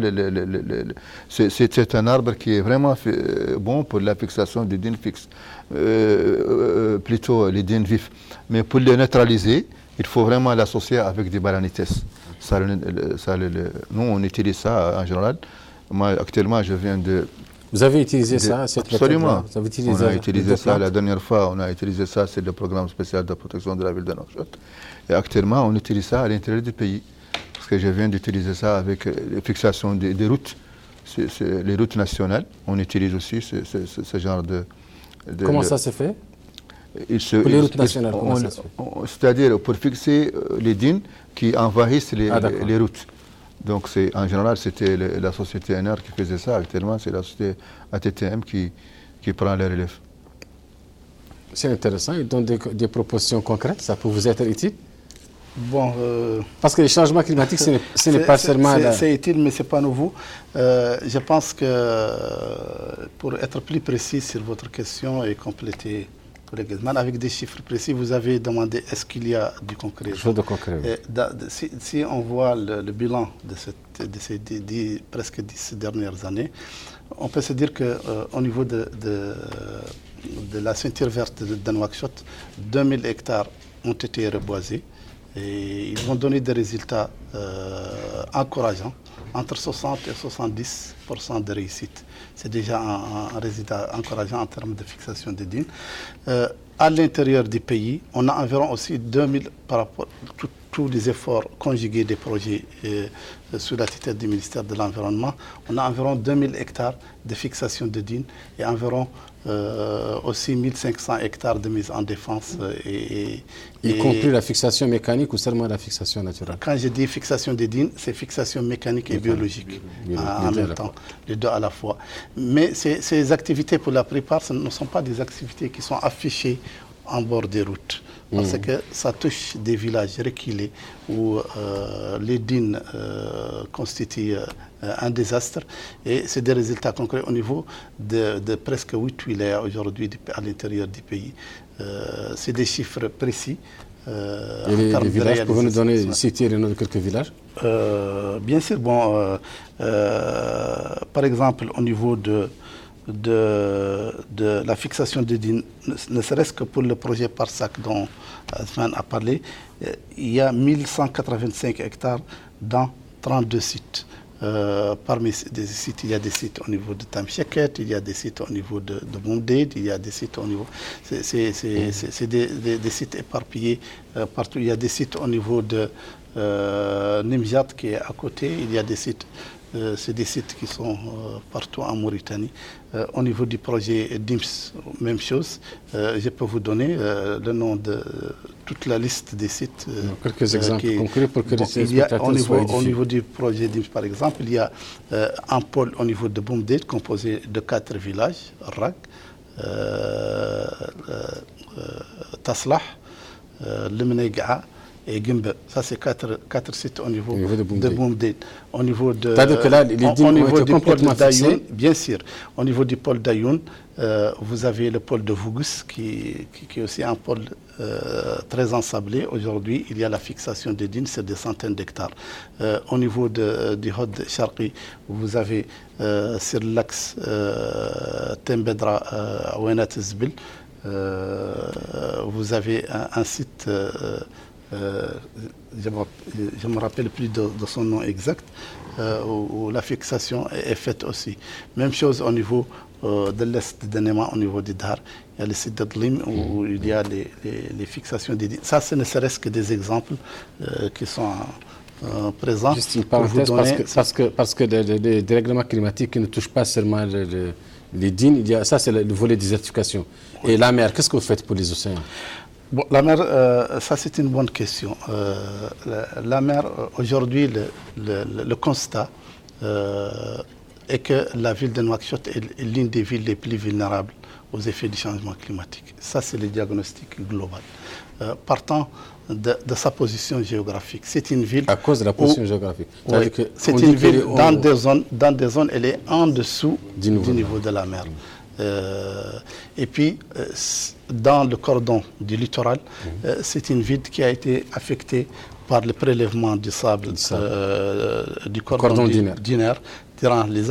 C'est un arbre qui est vraiment bon pour la fixation des dînes fixes, plutôt les dînes vifs. Mais pour les neutraliser, il faut vraiment l'associer avec des balanites. Nous, on utilise ça en général. Moi, actuellement, je viens de... Vous avez utilisé ça, cette absolument. Vous avez utilisé, on a utilisé ça la dernière fois. On a utilisé ça, c'est le programme spécial de protection de la ville de Nouakchott. Et actuellement, on utilise ça à l'intérieur du pays. Parce que je viens d'utiliser ça avec les fixations des routes, les routes nationales. On utilise aussi ce genre de... Comment ça se fait? Pour les routes nationales, comment ça se fait? C'est-à-dire pour fixer les dînes qui envahissent les routes. Donc en général, c'était la société NR qui faisait ça. Actuellement, c'est la société ATTM qui prend les relèves. C'est intéressant. Ils donnent des propositions concrètes. Ça peut vous être utile? Bon, parce que les changements climatiques, ce n'est pas seulement... C'est utile, mais ce n'est pas nouveau. Je pense que, pour être plus précis sur votre question et compléter, avec des chiffres précis, vous avez demandé est-ce qu'il y a du concret. De concret, oui. Si on voit le bilan de ces presque 10 dernières années, on peut se dire qu'au niveau de la ceinture verte de Nouakchott, 2000 hectares ont été reboisés et ils vont donner des résultats encourageants, entre 60 et 70% de réussite. C'est déjà un résultat encourageant en termes de fixation des dînes. À l'intérieur du pays, on a environ aussi 2000, par rapport à tous les efforts conjugués des projets sous la tutelle du ministère de l'Environnement, on a environ 2000 hectares de fixation de dînes et environ aussi 1500 hectares de mise en défense. Y compris la fixation mécanique ou seulement la fixation naturelle? Quand je dis fixation des dînes, c'est fixation mécanique et biologique en même temps, les deux à la fois. Mais ces activités, pour la plupart, ce ne sont pas des activités qui sont affichées en bord des routes. Parce que ça touche des villages reculés où les dînes constituent un désastre. Et c'est des résultats concrets au niveau de presque 8 wilayas aujourd'hui à l'intérieur du pays. C'est des chiffres précis. Et les villages, pouvez nous donner, citer les noms de quelques villages? Bien sûr. Bon, par exemple, au niveau de la fixation des dînes, ne serait-ce que pour le projet Parsac dont Asman a parlé, il y a 1185 hectares dans 32 sites. Parmi ces sites, il y a des sites au niveau de Tamcheket, il y a des sites au niveau de Boumded, il y a des sites au niveau... C'est des sites éparpillés partout. Il y a des sites au niveau de Nimjat qui est à côté, il y a des sites... c'est des sites qui sont partout en Mauritanie. Au niveau du projet DIMS, même chose. Je peux vous donner le nom de toute la liste des sites. Quelques exemples concrets pour que les spectateurs soient édifiés. Au niveau du projet DIMS, par exemple, il y a un pôle au niveau de Boumded composé de 4 villages, Rak, Taslah, Lemnegaa et Gimbe. Ça, c'est 4 sites au niveau de Boumded. Au niveau de... C'est-à-dire que là, les dînes ont été complètement fixés. Bien sûr. Au niveau du pôle d'Ayoun, vous avez le pôle de Vougus, qui est aussi un pôle très ensablé. Aujourd'hui, il y a la fixation des dînes sur des centaines d'hectares. Au niveau du Hod Sharqi, vous avez sur l'axe Tembedra, Ouenat Zbil, vous avez un site... je ne me rappelle plus de son nom exact, où la fixation est faite aussi. Même chose au niveau de l'est de Néma, au niveau d'Idhar. Il y a le site de Dlim où il y a les fixations des dînes. Ça, ce ne serait-ce que des exemples qui sont présent. Juste une parenthèse, parce que les dérèglements climatiques ne touchent pas seulement les dunes, ça c'est le volet désertification. Oui. Et la mer, qu'est-ce que vous faites pour les océans? Bon, la mer, ça c'est une bonne question. La mer, aujourd'hui, le constat est que la ville de Nouakchott est l'une des villes les plus vulnérables aux effets du changement climatique. Ça, c'est le diagnostic global. Partant de sa position géographique, c'est une ville... À cause de la position géographique. Oui, c'est une ville dans des zones, elle est en dessous du niveau de la mer. Et puis, dans le cordon du littoral, c'est une ville qui a été affectée par le prélèvement du sable du cordon dunaire durant les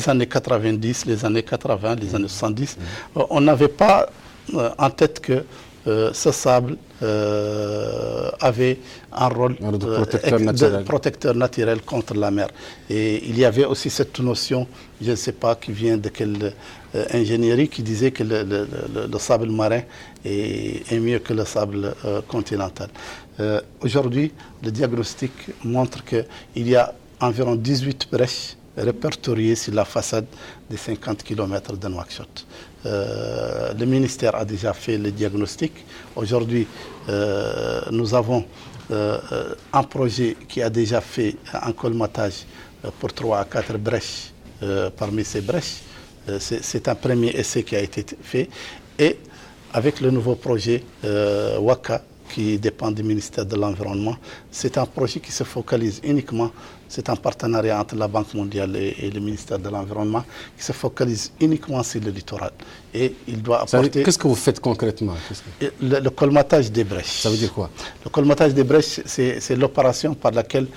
années 90, les années 80, les années 70. On n'avait pas en tête que ce sable avait un rôle de protecteur naturel contre la mer. Et il y avait aussi cette notion, je ne sais pas qui vient de quelle ingénierie, qui disait que le sable marin est mieux que le sable continental. Aujourd'hui, le diagnostic montre qu'il y a environ 18 brèches répertoriées sur la façade des 50 km de Nouakchott. Le ministère a déjà fait le diagnostic. Aujourd'hui, nous avons un projet qui a déjà fait un colmatage pour 3 à 4 brèches. Parmi ces brèches, c'est un premier essai qui a été fait. Et avec le nouveau projet WACA, qui dépend du ministère de l'Environnement, c'est un projet qui se focalise uniquement, c'est un partenariat entre la Banque mondiale et le ministère de l'Environnement, qui se focalise uniquement sur le littoral. Et il doit apporter... Qu'est-ce que vous faites concrètement? Le colmatage des brèches. Ça veut dire quoi? Le colmatage des brèches, c'est l'opération par laquelle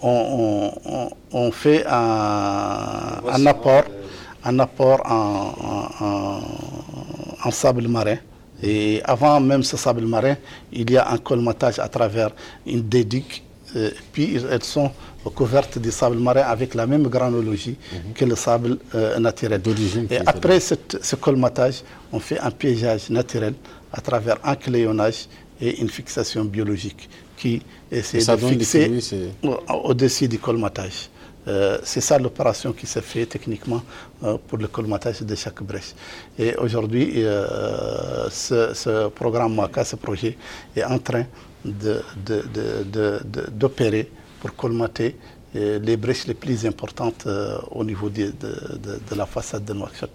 on fait un apport en sable marin. Et avant même ce sable marin, il y a un colmatage à travers une dédique, puis elles sont couvertes de sable marin avec la même granologie que le sable naturel. Et après ce colmatage, on fait un piégeage naturel à travers un clayonnage et une fixation biologique qui essaie de fixer au-dessus du colmatage. C'est ça l'opération qui se fait techniquement pour le colmatage de chaque brèche. Et aujourd'hui, ce programme MACA, ce projet, est en train d'opérer pour colmater les brèches les plus importantes au niveau de la façade de Nouakchott.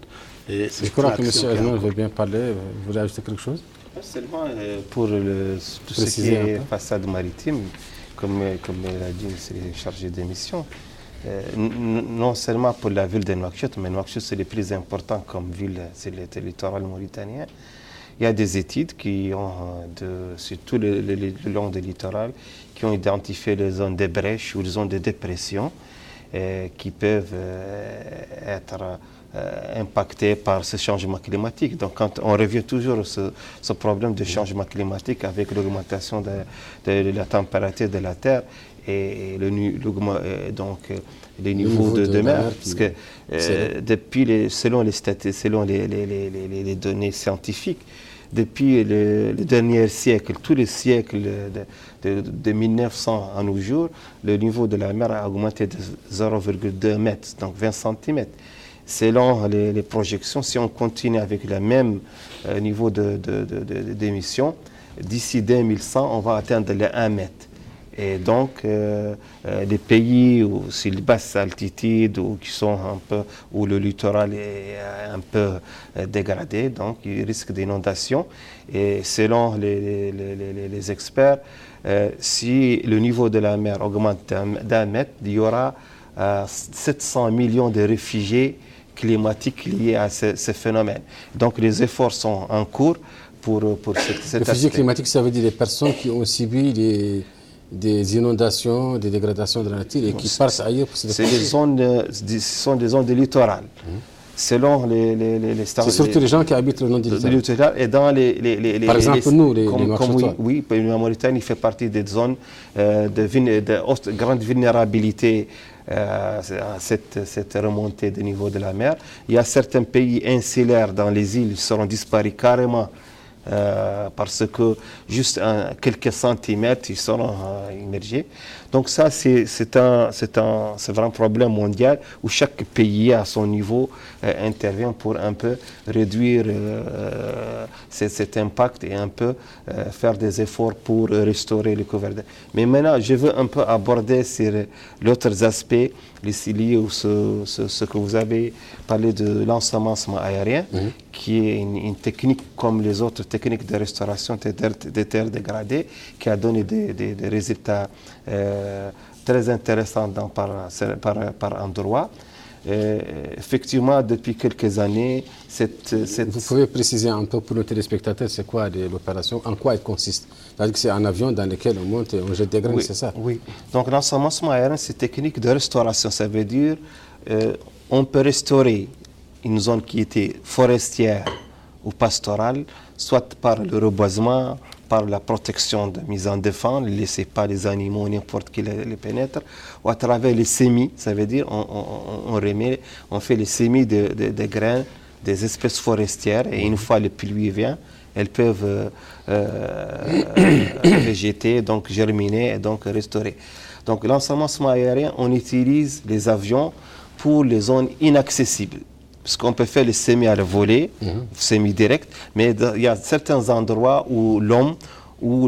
Je crois que M. Edmond veut bien parler. Vous voulez ajouter quelque chose? Seulement pour tout ce qui est façade maritime, comme l'a dit, c'est chargé de mission. Non seulement pour la ville de Nouakchott, mais Nouakchott c'est le plus important comme ville sur le littoral mauritanien. Il y a des études qui ont, sur tout le long du littoral, qui ont identifié les zones de brèches ou les zones de dépression qui peuvent être impactées par ce changement climatique. Donc quand on revient toujours sur ce problème de changement climatique avec l'augmentation de la température de la Terre, et les niveaux de mer, parce que depuis selon les données scientifiques, depuis le dernier siècle, tous les siècles de 1900 à nos jours, le niveau de la mer a augmenté de 0,2 mètres, donc 20 cm. Selon les projections, si on continue avec le même niveau d'émission, d'ici 2100, on va atteindre les 1 mètre. Et donc, les pays sur les basses altitudes ou qui sont où le littoral est un peu dégradé, donc ils risquent d'inondation. Et selon les experts, si le niveau de la mer augmente d'1 mètre, il y aura 700 millions de réfugiés climatiques liés à ce phénomène. Donc, les efforts sont en cours pour cet réfugiés climatiques, ça veut dire des personnes qui ont subi des inondations, des dégradations de la nature et qui partent ailleurs pour se déplacer. Ce sont des zones de littoral. Selon les c'est surtout les gens qui habitent le long du littoral. Et dans par exemple, nous, les Nouakchottois. Oui, la Mauritanie fait partie des zones de grande vulnérabilité à cette remontée du niveau de la mer. Il y a certains pays insulaires dans les îles qui seront disparus carrément parce que juste quelques centimètres, ils seront immergés. Donc ça, c'est vraiment un problème mondial où chaque pays à son niveau intervient pour un peu réduire cet impact et un peu faire des efforts pour restaurer le couvert. Mais maintenant, je veux un peu aborder sur l'autre aspect, liés à ce que vous avez parlé de l'ensemencement aérien, qui est une technique comme les autres techniques de restauration des terres dégradées, qui a donné des résultats très intéressants par endroits. Effectivement, depuis quelques années, Vous pouvez préciser un peu pour nos téléspectateurs, c'est quoi l'opération, en quoi elle consiste? C'est-à-dire que c'est un avion dans lequel on monte et on jette des graines, c'est ça? Oui. Donc l'ensemencement aérien, c'est une technique de restauration. Ça veut dire on peut restaurer une zone qui était forestière ou pastorale, soit par le reboisement, par la protection de mise en défense, ne laissez pas les animaux, n'importe qui les pénètre, ou à travers les semis, ça veut dire on fait les semis de graines des espèces forestières, et une fois le pluie vient, elles peuvent végéter, donc germiner et donc restaurer. Donc l'ensemencement aérien, on utilise les avions pour les zones inaccessibles. Parce qu'on peut faire les semis à la volée, semis direct, mais il y a certains endroits où l'homme, où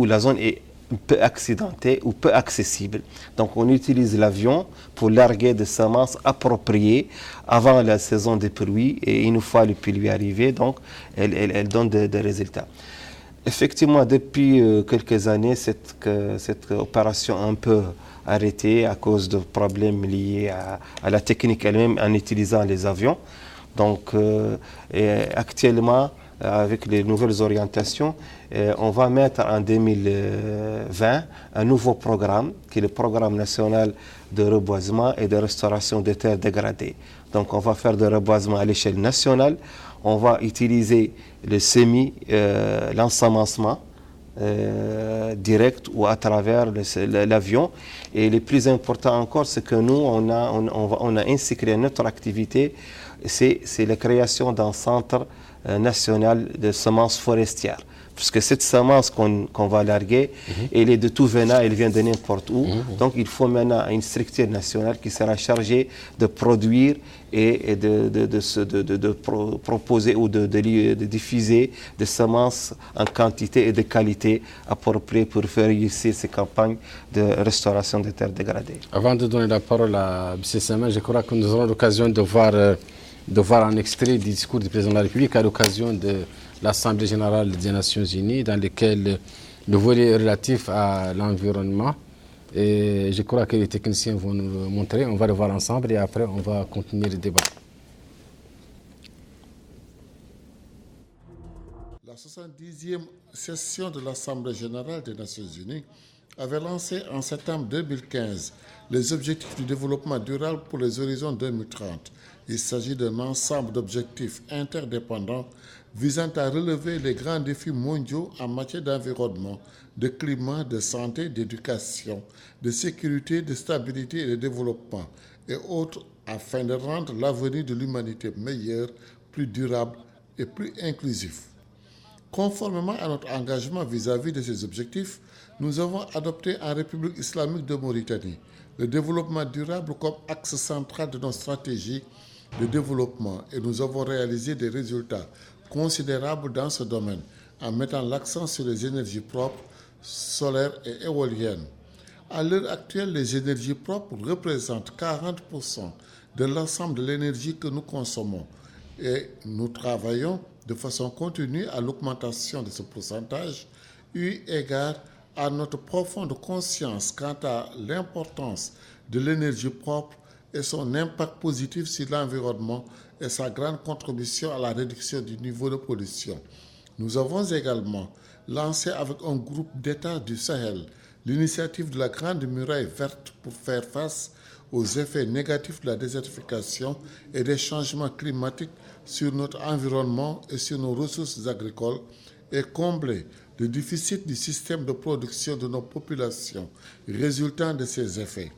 la zone est peu accidentée ou peu accessible. Donc on utilise l'avion pour larguer des semences appropriées avant la saison des pluies, et une fois les pluies arrivées, donc elle donne des résultats. Effectivement, depuis quelques années, cette opération un peu arrêtée à cause de problèmes liés à la technique elle-même en utilisant les avions. Donc actuellement, avec les nouvelles orientations, on va mettre en 2020 un nouveau programme qui est le programme national de reboisement et de restauration des terres dégradées. Donc on va faire de reboisement à l'échelle nationale. On va utiliser le semis, l'ensemencement direct ou à travers l'avion. Et le plus important encore, c'est que nous, on a inscrit notre activité, c'est la création d'un centre national de semences forestières. Parce que cette semence qu'on va larguer, elle est de tout venant, elle vient de n'importe où. Donc il faut maintenant une structure nationale qui sera chargée de produire et de proposer ou de diffuser des semences en quantité et de qualité appropriées pour faire réussir ces campagnes de restauration des terres dégradées. Avant de donner la parole à M. Sama, je crois que nous aurons l'occasion de voir un extrait du discours du président de la République à l'occasion de l'Assemblée générale des Nations Unies, dans lequel le volet relatif à l'environnement, et je crois que les techniciens vont nous le montrer, on va le voir ensemble et après on va continuer le débat. La 70e session de l'Assemblée générale des Nations Unies avait lancé en septembre 2015 les objectifs du développement durable pour les horizons 2030. Il s'agit d'un ensemble d'objectifs interdépendants visant à relever les grands défis mondiaux en matière d'environnement, de climat, de santé, d'éducation, de sécurité, de stabilité et de développement, et autres, afin de rendre l'avenir de l'humanité meilleur, plus durable et plus inclusif. Conformément à notre engagement vis-à-vis de ces objectifs, nous avons adopté en République islamique de Mauritanie le développement durable comme axe central de notre stratégie de développement, et nous avons réalisé des résultats considérables dans ce domaine en mettant l'accent sur les énergies propres, solaires et éoliennes. À l'heure actuelle, les énergies propres représentent 40% de l'ensemble de l'énergie que nous consommons, et nous travaillons de façon continue à l'augmentation de ce pourcentage, eu égard à notre profonde conscience quant à l'importance de l'énergie propre et son impact positif sur l'environnement et sa grande contribution à la réduction du niveau de pollution. Nous avons également lancé avec un groupe d'États du Sahel l'initiative de la Grande Muraille Verte pour faire face aux effets négatifs de la désertification et des changements climatiques sur notre environnement et sur nos ressources agricoles, et combler le déficit du système de production de nos populations résultant de ces effets.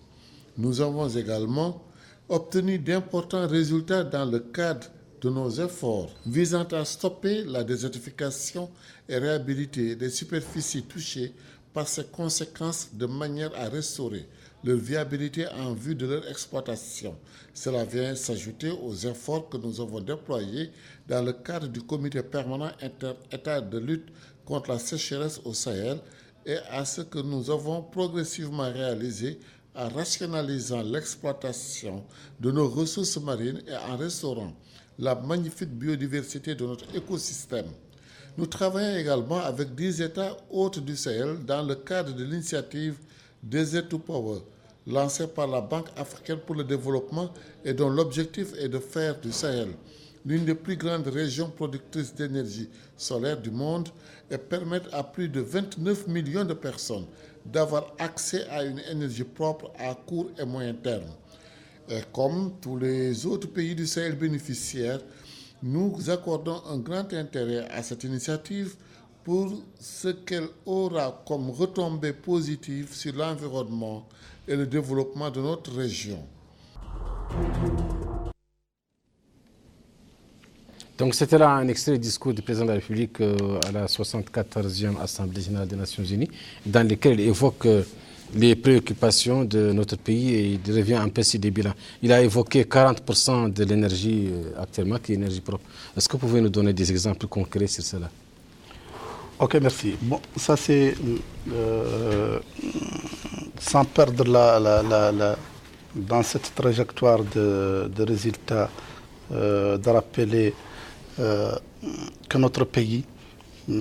Nous avons également obtenu d'importants résultats dans le cadre de nos efforts visant à stopper la désertification et réhabiliter les superficies touchées par ces conséquences de manière à restaurer leur viabilité en vue de leur exploitation. Cela vient s'ajouter aux efforts que nous avons déployés dans le cadre du comité permanent inter-État de lutte contre la sécheresse au Sahel et à ce que nous avons progressivement réalisé en rationalisant l'exploitation de nos ressources marines et en restaurant la magnifique biodiversité de notre écosystème. Nous travaillons également avec 10 États hôtes du Sahel dans le cadre de l'initiative Desert to Power, lancée par la Banque africaine pour le développement et dont l'objectif est de faire du Sahel l'une des plus grandes régions productrices d'énergie solaire du monde et permettre à plus de 29 millions de personnes d'avoir accès à une énergie propre à court et moyen terme. Et comme tous les autres pays du Sahel bénéficiaires, nous accordons un grand intérêt à cette initiative pour ce qu'elle aura comme retombée positive sur l'environnement et le développement de notre région. Donc c'était là un extrait du discours du président de la République à la 74e Assemblée générale des Nations Unies, dans lequel il évoque les préoccupations de notre pays et il revient un peu sur des bilans. Il a évoqué 40% de l'énergie actuellement qui est énergie propre. Est-ce que vous pouvez nous donner des exemples concrets sur cela? Ok, merci. Bon, ça c'est sans perdre dans cette trajectoire de résultats, de rappeler que notre pays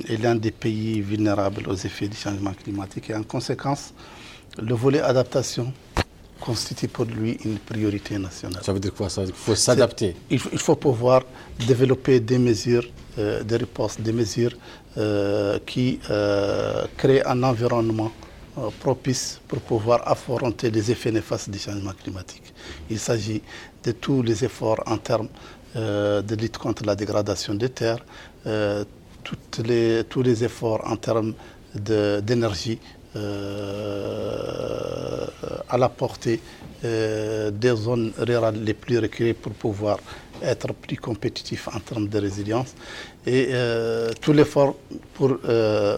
est l'un des pays vulnérables aux effets du changement climatique et en conséquence, le volet adaptation constitue pour lui une priorité nationale. Ça veut dire quoi ça? Il faut s'adapter. Il faut pouvoir développer des mesures, des réponses, des mesures qui créent un environnement propice pour pouvoir affronter les effets néfastes du changement climatique. Il s'agit de tous les efforts en termes de lutte contre la dégradation des terres, tous les efforts en termes d'énergie à la portée des zones rurales les plus reculées pour pouvoir être plus compétitif en termes de résilience et tout l'effort pour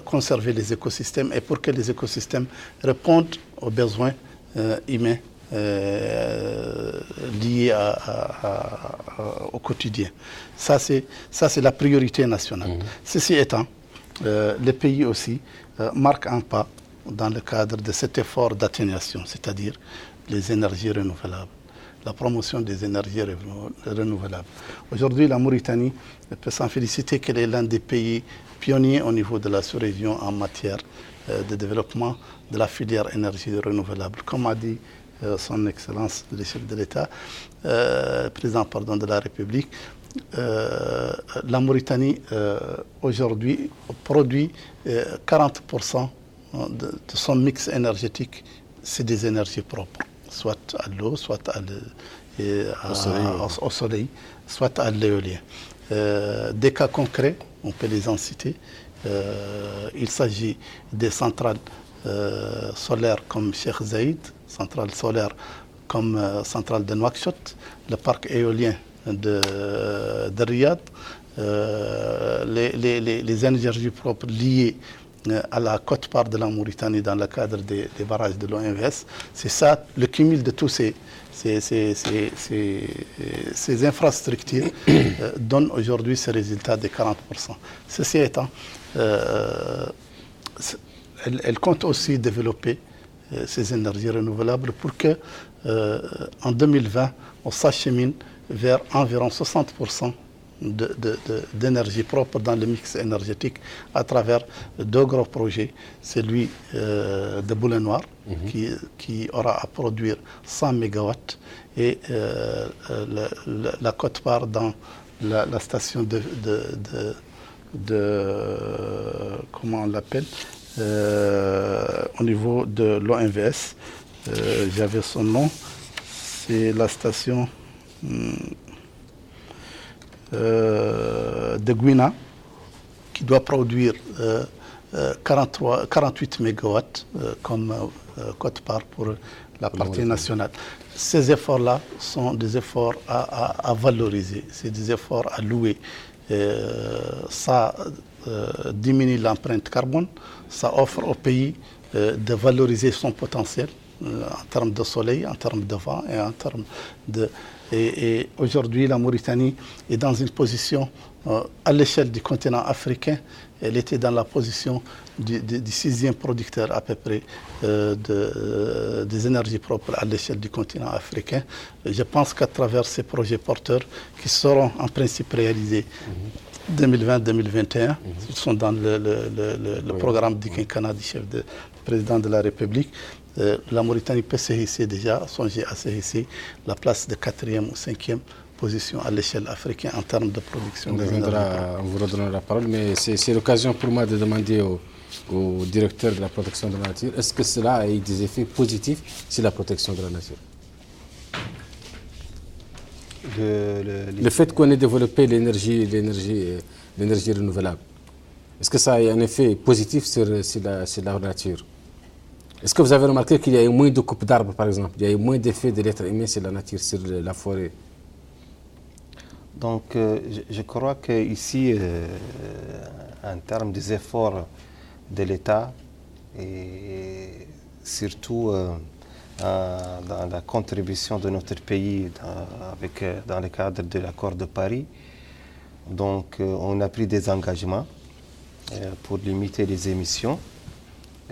conserver les écosystèmes et pour que les écosystèmes répondent aux besoins humains liés au quotidien. Ça, c'est la priorité nationale. Ceci étant, les pays aussi marquent un pas dans le cadre de cet effort d'atténuation, c'est-à-dire les énergies renouvelables, la promotion des énergies renouvelables. Aujourd'hui, la Mauritanie peut s'en féliciter qu'elle est l'un des pays pionniers au niveau de la sous-région en matière de développement de la filière énergie renouvelable. Comme a dit son Excellence le chef de l'État, président de la République, la Mauritanie aujourd'hui produit 40% de son mix énergétique, c'est des énergies propres, soit à l'eau, soit au soleil, soit à l'éolien. Des cas concrets, on peut les en citer. Il s'agit des centrales solaires comme Cheikh Zayed, centrale solaire comme centrale de Nouakchott, le parc éolien de Riyad, les énergies propres liées à la quote-part de la Mauritanie dans le cadre des barrages de l'OMVS. C'est ça, le cumul de tous ces infrastructures donne aujourd'hui ce résultat de 40%. Ceci étant, elle compte aussi développer ces énergies renouvelables pour que en 2020, on s'achemine vers environ 60% d'énergie propre dans le mix énergétique à travers deux gros projets. Celui de Boulay Noir, qui aura à produire 100 MW et la quote-part dans la station de comment on l'appelle au niveau de l'OMVS. J'avais son nom, c'est la station de Guina, qui doit produire 48 MW comme quote-part pour la partie nationale. Ces efforts-là sont des efforts à valoriser, c'est des efforts à louer. Ça diminue l'empreinte carbone, ça offre au pays de valoriser son potentiel en termes de soleil, en termes de vent et en termes de... Et aujourd'hui, la Mauritanie est dans une position, à l'échelle du continent africain, elle était dans la position du 6e producteur à peu près des énergies propres à l'échelle du continent africain. Je pense qu'à travers ces projets porteurs qui seront en principe réalisés 2020-2021, ils sont dans le programme du quinquennat du chef de président de la République. La Mauritanie peut se hisser déjà, songer à se hisser la place de 4e ou 5e position à l'échelle africaine en termes de production. On vous redonnera la parole, mais c'est l'occasion pour moi de demander au directeur de la protection de la nature, est-ce que cela a eu des effets positifs sur la protection de la nature? Le fait qu'on ait développé l'énergie renouvelable, est-ce que ça a eu un effet positif sur la nature? Est-ce que vous avez remarqué qu'il y a eu moins de coupes d'arbres, par exemple? Il y a eu moins d'effets de l'être humain sur la nature, sur la forêt? Donc, je crois qu'ici, en termes des efforts de l'État, et surtout dans la contribution de notre pays dans le cadre de l'accord de Paris, donc on a pris des engagements pour limiter les émissions.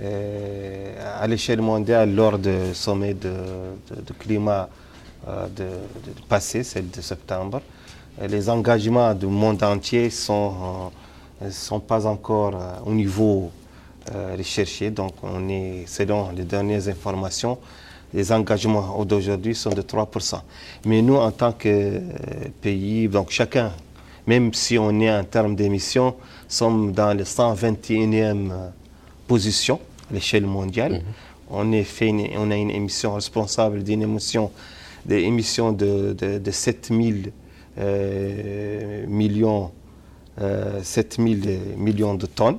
À l'échelle mondiale, lors du sommet de climat passé, celle de septembre, les engagements du monde entier ne sont pas encore au niveau recherché. Donc, on est, selon les dernières informations, les engagements d'aujourd'hui sont de 3%. Mais nous, en tant que pays, donc chacun, même si on est en termes d'émissions, sommes dans le 121e position à l'échelle mondiale. On a une émission responsable d'une émission de 7 000 millions de tonnes.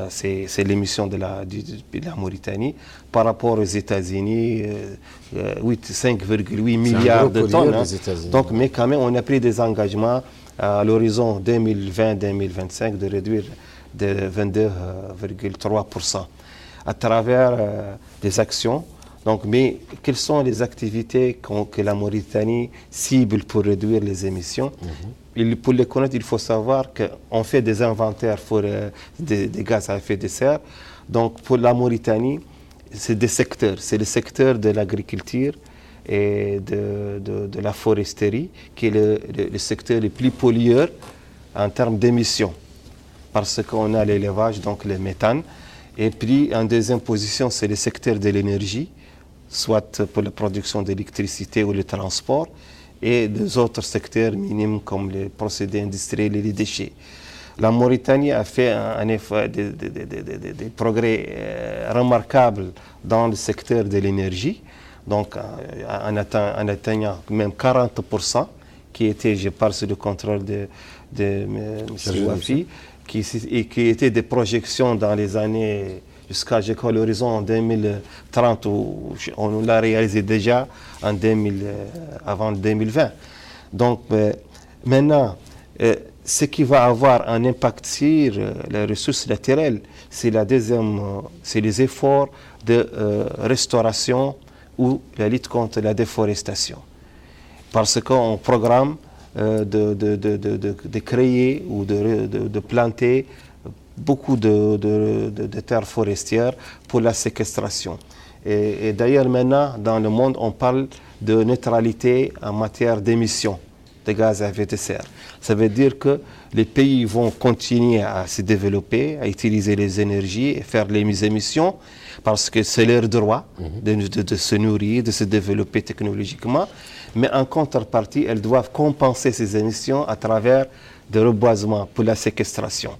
C'est l'émission de la Mauritanie. Par rapport aux États-Unis, 5,8 milliards de tonnes. Donc, mais quand même, on a pris des engagements à l'horizon 2020-2025 de réduire de 22,3% à travers des actions. Donc, mais quelles sont les activités que la Mauritanie cible pour réduire les émissions? Pour les connaître, il faut savoir qu'on fait des inventaires pour des gaz à effet de serre. Donc, pour la Mauritanie, c'est des secteurs. C'est le secteur de l'agriculture et de la foresterie qui est le secteur le plus pollueur en termes d'émissions. Parce qu'on a l'élevage, donc le méthane. Et puis, en deuxième position, c'est le secteur de l'énergie, soit pour la production d'électricité ou le transport, et des autres secteurs minimes comme les procédés industriels et les déchets. La Mauritanie a fait des progrès remarquables dans le secteur de l'énergie, donc en atteignant même 40%, qui était, je parle sous le contrôle de M. Wafi, qui étaient des projections dans les années jusqu'à l'horizon 2030, où on l'a réalisé déjà avant 2020. Donc maintenant, ce qui va avoir un impact sur les ressources naturelles, c'est les efforts de restauration ou la lutte contre la déforestation. Parce qu'on programme de créer ou de planter beaucoup de terres forestières pour la séquestration. Et d'ailleurs, maintenant, dans le monde, on parle de neutralité en matière d'émissions de gaz à effet de serre. Ça veut dire que les pays vont continuer à se développer, à utiliser les énergies et faire les émissions, parce que c'est leur droit de se nourrir, de se développer technologiquement. Mais en contrepartie, elles doivent compenser ces émissions à travers des reboisements pour la séquestration,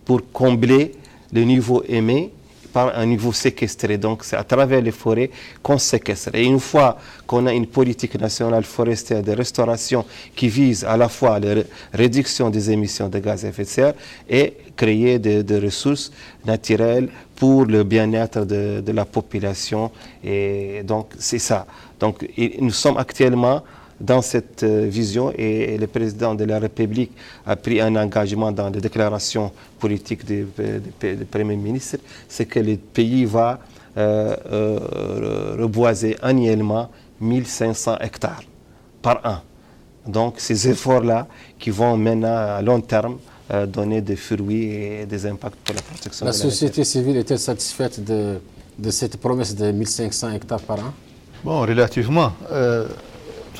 pour combler le niveau émis par un niveau séquestré. Donc c'est à travers les forêts qu'on séquestre. Et une fois qu'on a une politique nationale forestière de restauration qui vise à la fois la réduction des émissions de gaz à effet de serre et créer des ressources naturelles pour le bien-être de la population. Et donc c'est ça. Donc nous sommes actuellement dans cette vision et le président de la République a pris un engagement dans les déclarations politiques du Premier ministre, c'est que le pays va reboiser annuellement 1500 hectares par an. Donc ces efforts-là qui vont maintenant à long terme donner des fruits et des impacts pour la protection de la société civile est-elle satisfaite de cette promesse de 1500 hectares par an? Bon, relativement. De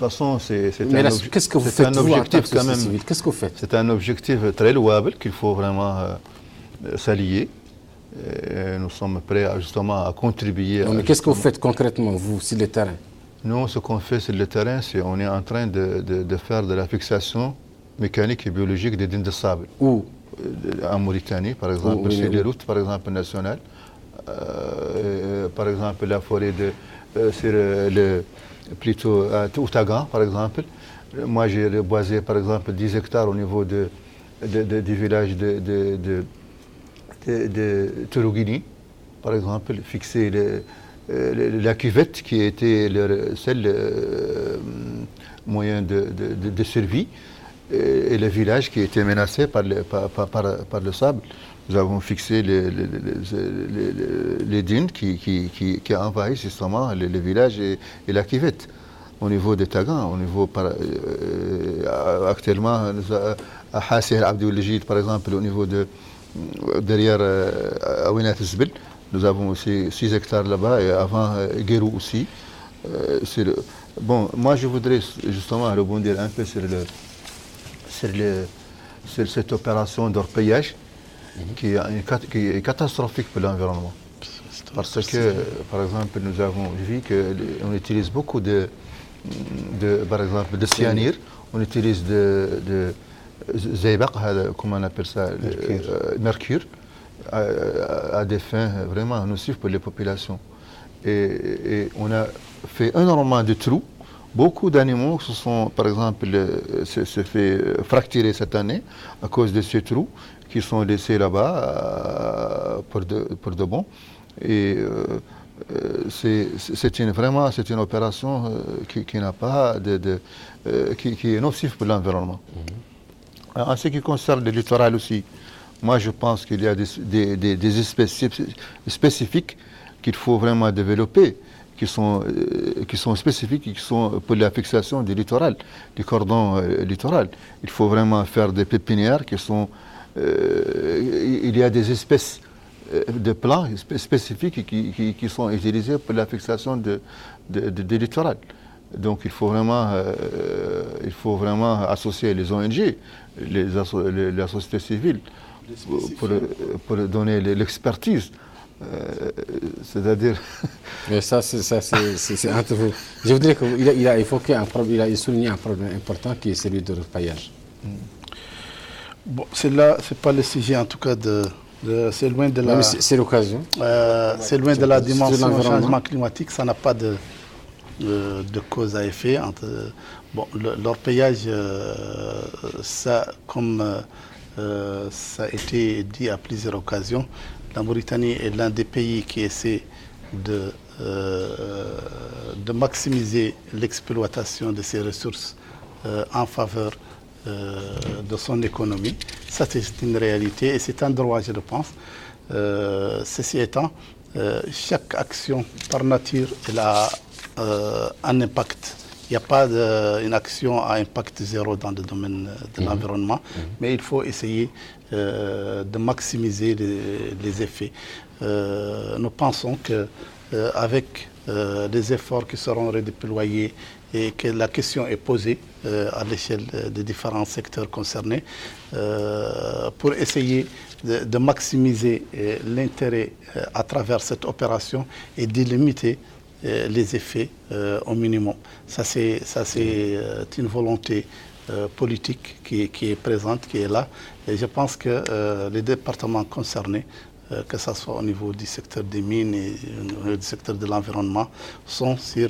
toute façon, c'est un objectif quand même. Qu'est-ce que vous faites? C'est un objectif très louable qu'il faut vraiment s'allier. Nous sommes prêts justement à contribuer. Non, mais qu'est-ce que vous faites concrètement, vous, sur le terrain? Nous, ce qu'on fait sur le terrain, c'est on est en train de faire de la fixation mécanique et biologique des dunes de sable. Où? En Mauritanie, par exemple, sur les routes, par exemple, nationales. Par exemple, la forêt sur plutôt à Outagan, par exemple. Moi, j'ai reboisé, par exemple, 10 hectares au niveau du village de Tourougini, par exemple, fixer la cuvette qui était celle moyen de survie et le village qui était menacé par le sable. Nous avons fixé les dunes qui envahissent justement le village et la cuvette. Au niveau de Tagan, actuellement, à Hassi Abdouljid, par exemple, au niveau derrière Aouinat Zbil, nous avons aussi 6 hectares là-bas et avant Guérou aussi. Bon, moi je voudrais justement rebondir un peu sur cette opération d'orpaillage qui est catastrophique pour l'environnement. Parce que, par exemple, nous avons vu qu'on utilise beaucoup par exemple, de cyanure, on utilise de zeybaq, comment on appelle ça, mercure, à des fins vraiment nocives pour les populations. Et on a fait énormément de trous. Beaucoup d'animaux se sont, par exemple, se fait fracturer cette année à cause de ces trous qui sont laissés là-bas pour de bon. Et c'est une opération qui n'a pas qui est nocive pour l'environnement. En ce qui concerne le littoral aussi, moi je pense qu'il y a des espèces spécifiques qu'il faut vraiment développer, qui sont spécifiques et qui sont pour la fixation du littoral, du cordon littoral. Il faut vraiment faire des pépinières qui sont... il y a des espèces de plants spécifiques qui sont utilisées pour la fixation du littoral. Donc il faut vraiment associer les ONG, la société civile, pour donner l'expertise. C'est-à-dire... Mais ça, c'est entre vous. Je voudrais qu'il a évoqué un problème, il a souligné un problème important qui est celui de repaillage. Bon, c'est pas le sujet en tout cas c'est loin de la... C'est l'occasion. C'est loin de la dimension du changement climatique, ça n'a pas de cause à effet. Bon, l'orpaillage, ça, comme ça a été dit à plusieurs occasions, la Mauritanie est l'un des pays qui essaie de maximiser l'exploitation de ses ressources en faveur de son économie. Ça, c'est une réalité et c'est un droit, je le pense. Ceci étant, chaque action par nature, elle a un impact. Il n'y a pas une action à impact zéro dans le domaine de l'environnement, mais il faut essayer de maximiser les effets. Nous pensons qu'avec les efforts qui seront redéployés et que la question est posée à l'échelle des différents secteurs concernés, pour essayer de maximiser l'intérêt à travers cette opération et de limiter les effets au minimum. Ça, c'est une volonté politique qui est présente, qui est là. Et je pense que les départements concernés que ce soit au niveau du secteur des mines et au niveau du secteur de l'environnement, sont sur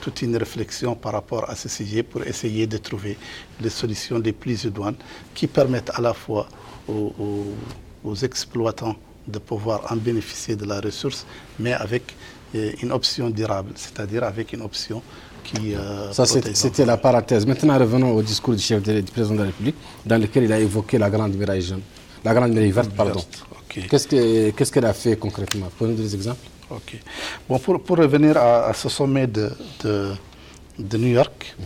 toute une réflexion par rapport à ce sujet pour essayer de trouver les solutions les plus idoines qui permettent à la fois aux exploitants de pouvoir en bénéficier de la ressource, mais avec une option durable, c'est-à-dire avec une option qui... Ça, c'était la parenthèse. Maintenant, revenons au discours du président de la République, dans lequel il a évoqué la Grande Muraille jaune. La Grande Muraille verte, pardon. Okay. Qu'est-ce qu'elle a fait concrètement? Prenons des exemples. Ok. Bon, pour revenir à ce sommet de New York,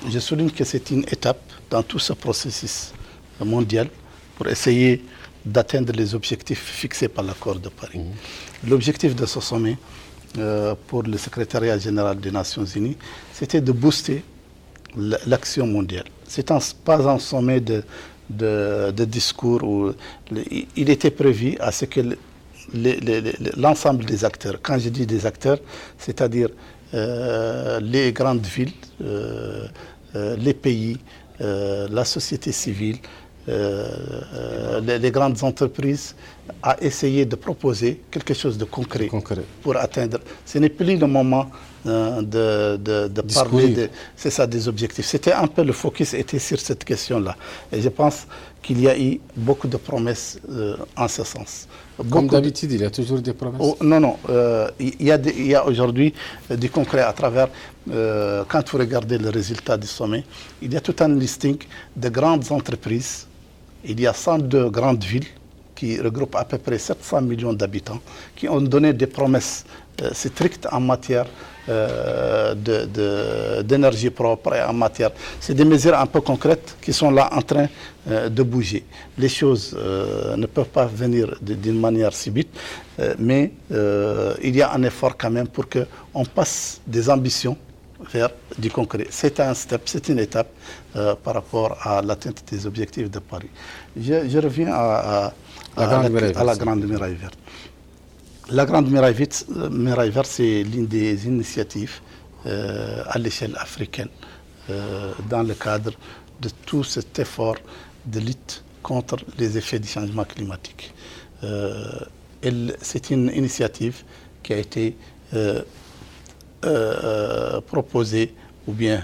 je souligne que c'est une étape dans tout ce processus mondial pour essayer d'atteindre les objectifs fixés par l'accord de Paris. L'objectif de ce sommet pour le secrétariat général des Nations Unies, c'était de booster l'action mondiale. C'est pas un sommet de discours où il était prévu à ce que l'ensemble des acteurs, quand je dis des acteurs, c'est-à-dire les grandes villes, les pays, la société civile, les grandes entreprises, à essayer de proposer quelque chose de concret. Pour atteindre. Ce n'est plus le moment de parler des objectifs. C'était un peu le focus était sur cette question-là. Et je pense qu'il y a eu beaucoup de promesses en ce sens. Comme d'habitude, il y a toujours des promesses. Non. Il y a aujourd'hui du concret à travers, quand vous regardez le résultat du sommet, il y a tout un listing de grandes entreprises. Il y a 102 grandes villes qui regroupent à peu près 700 millions d'habitants, qui ont donné des promesses strictes en matière d'énergie propre et en matière. C'est des mesures un peu concrètes qui sont là en train de bouger. Les choses ne peuvent pas venir d'une manière subite, mais il y a un effort quand même pour qu'on passe des ambitions vers du concret. C'est un step, c'est une étape par rapport à l'atteinte des objectifs de Paris. Je reviens à la Grande Muraille verte. La Grande Muraille verte, c'est l'une des initiatives à l'échelle africaine dans le cadre de tout cet effort de lutte contre les effets du changement climatique. C'est une initiative qui a été proposée ou bien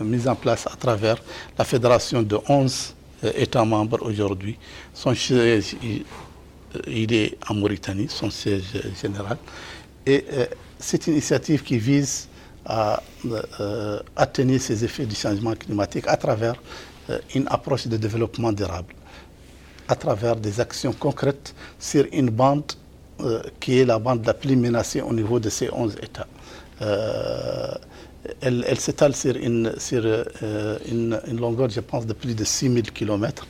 mise en place à travers la fédération de 11 États membres aujourd'hui. Son siège, il est en Mauritanie, son siège général. Et c'est une initiative qui vise à atténuer ces effets du changement climatique à travers une approche de développement durable, à travers des actions concrètes sur une bande qui est la bande la plus menacée au niveau de ces 11 États. Elle s'étale sur une longueur, je pense, de plus de 6000 km,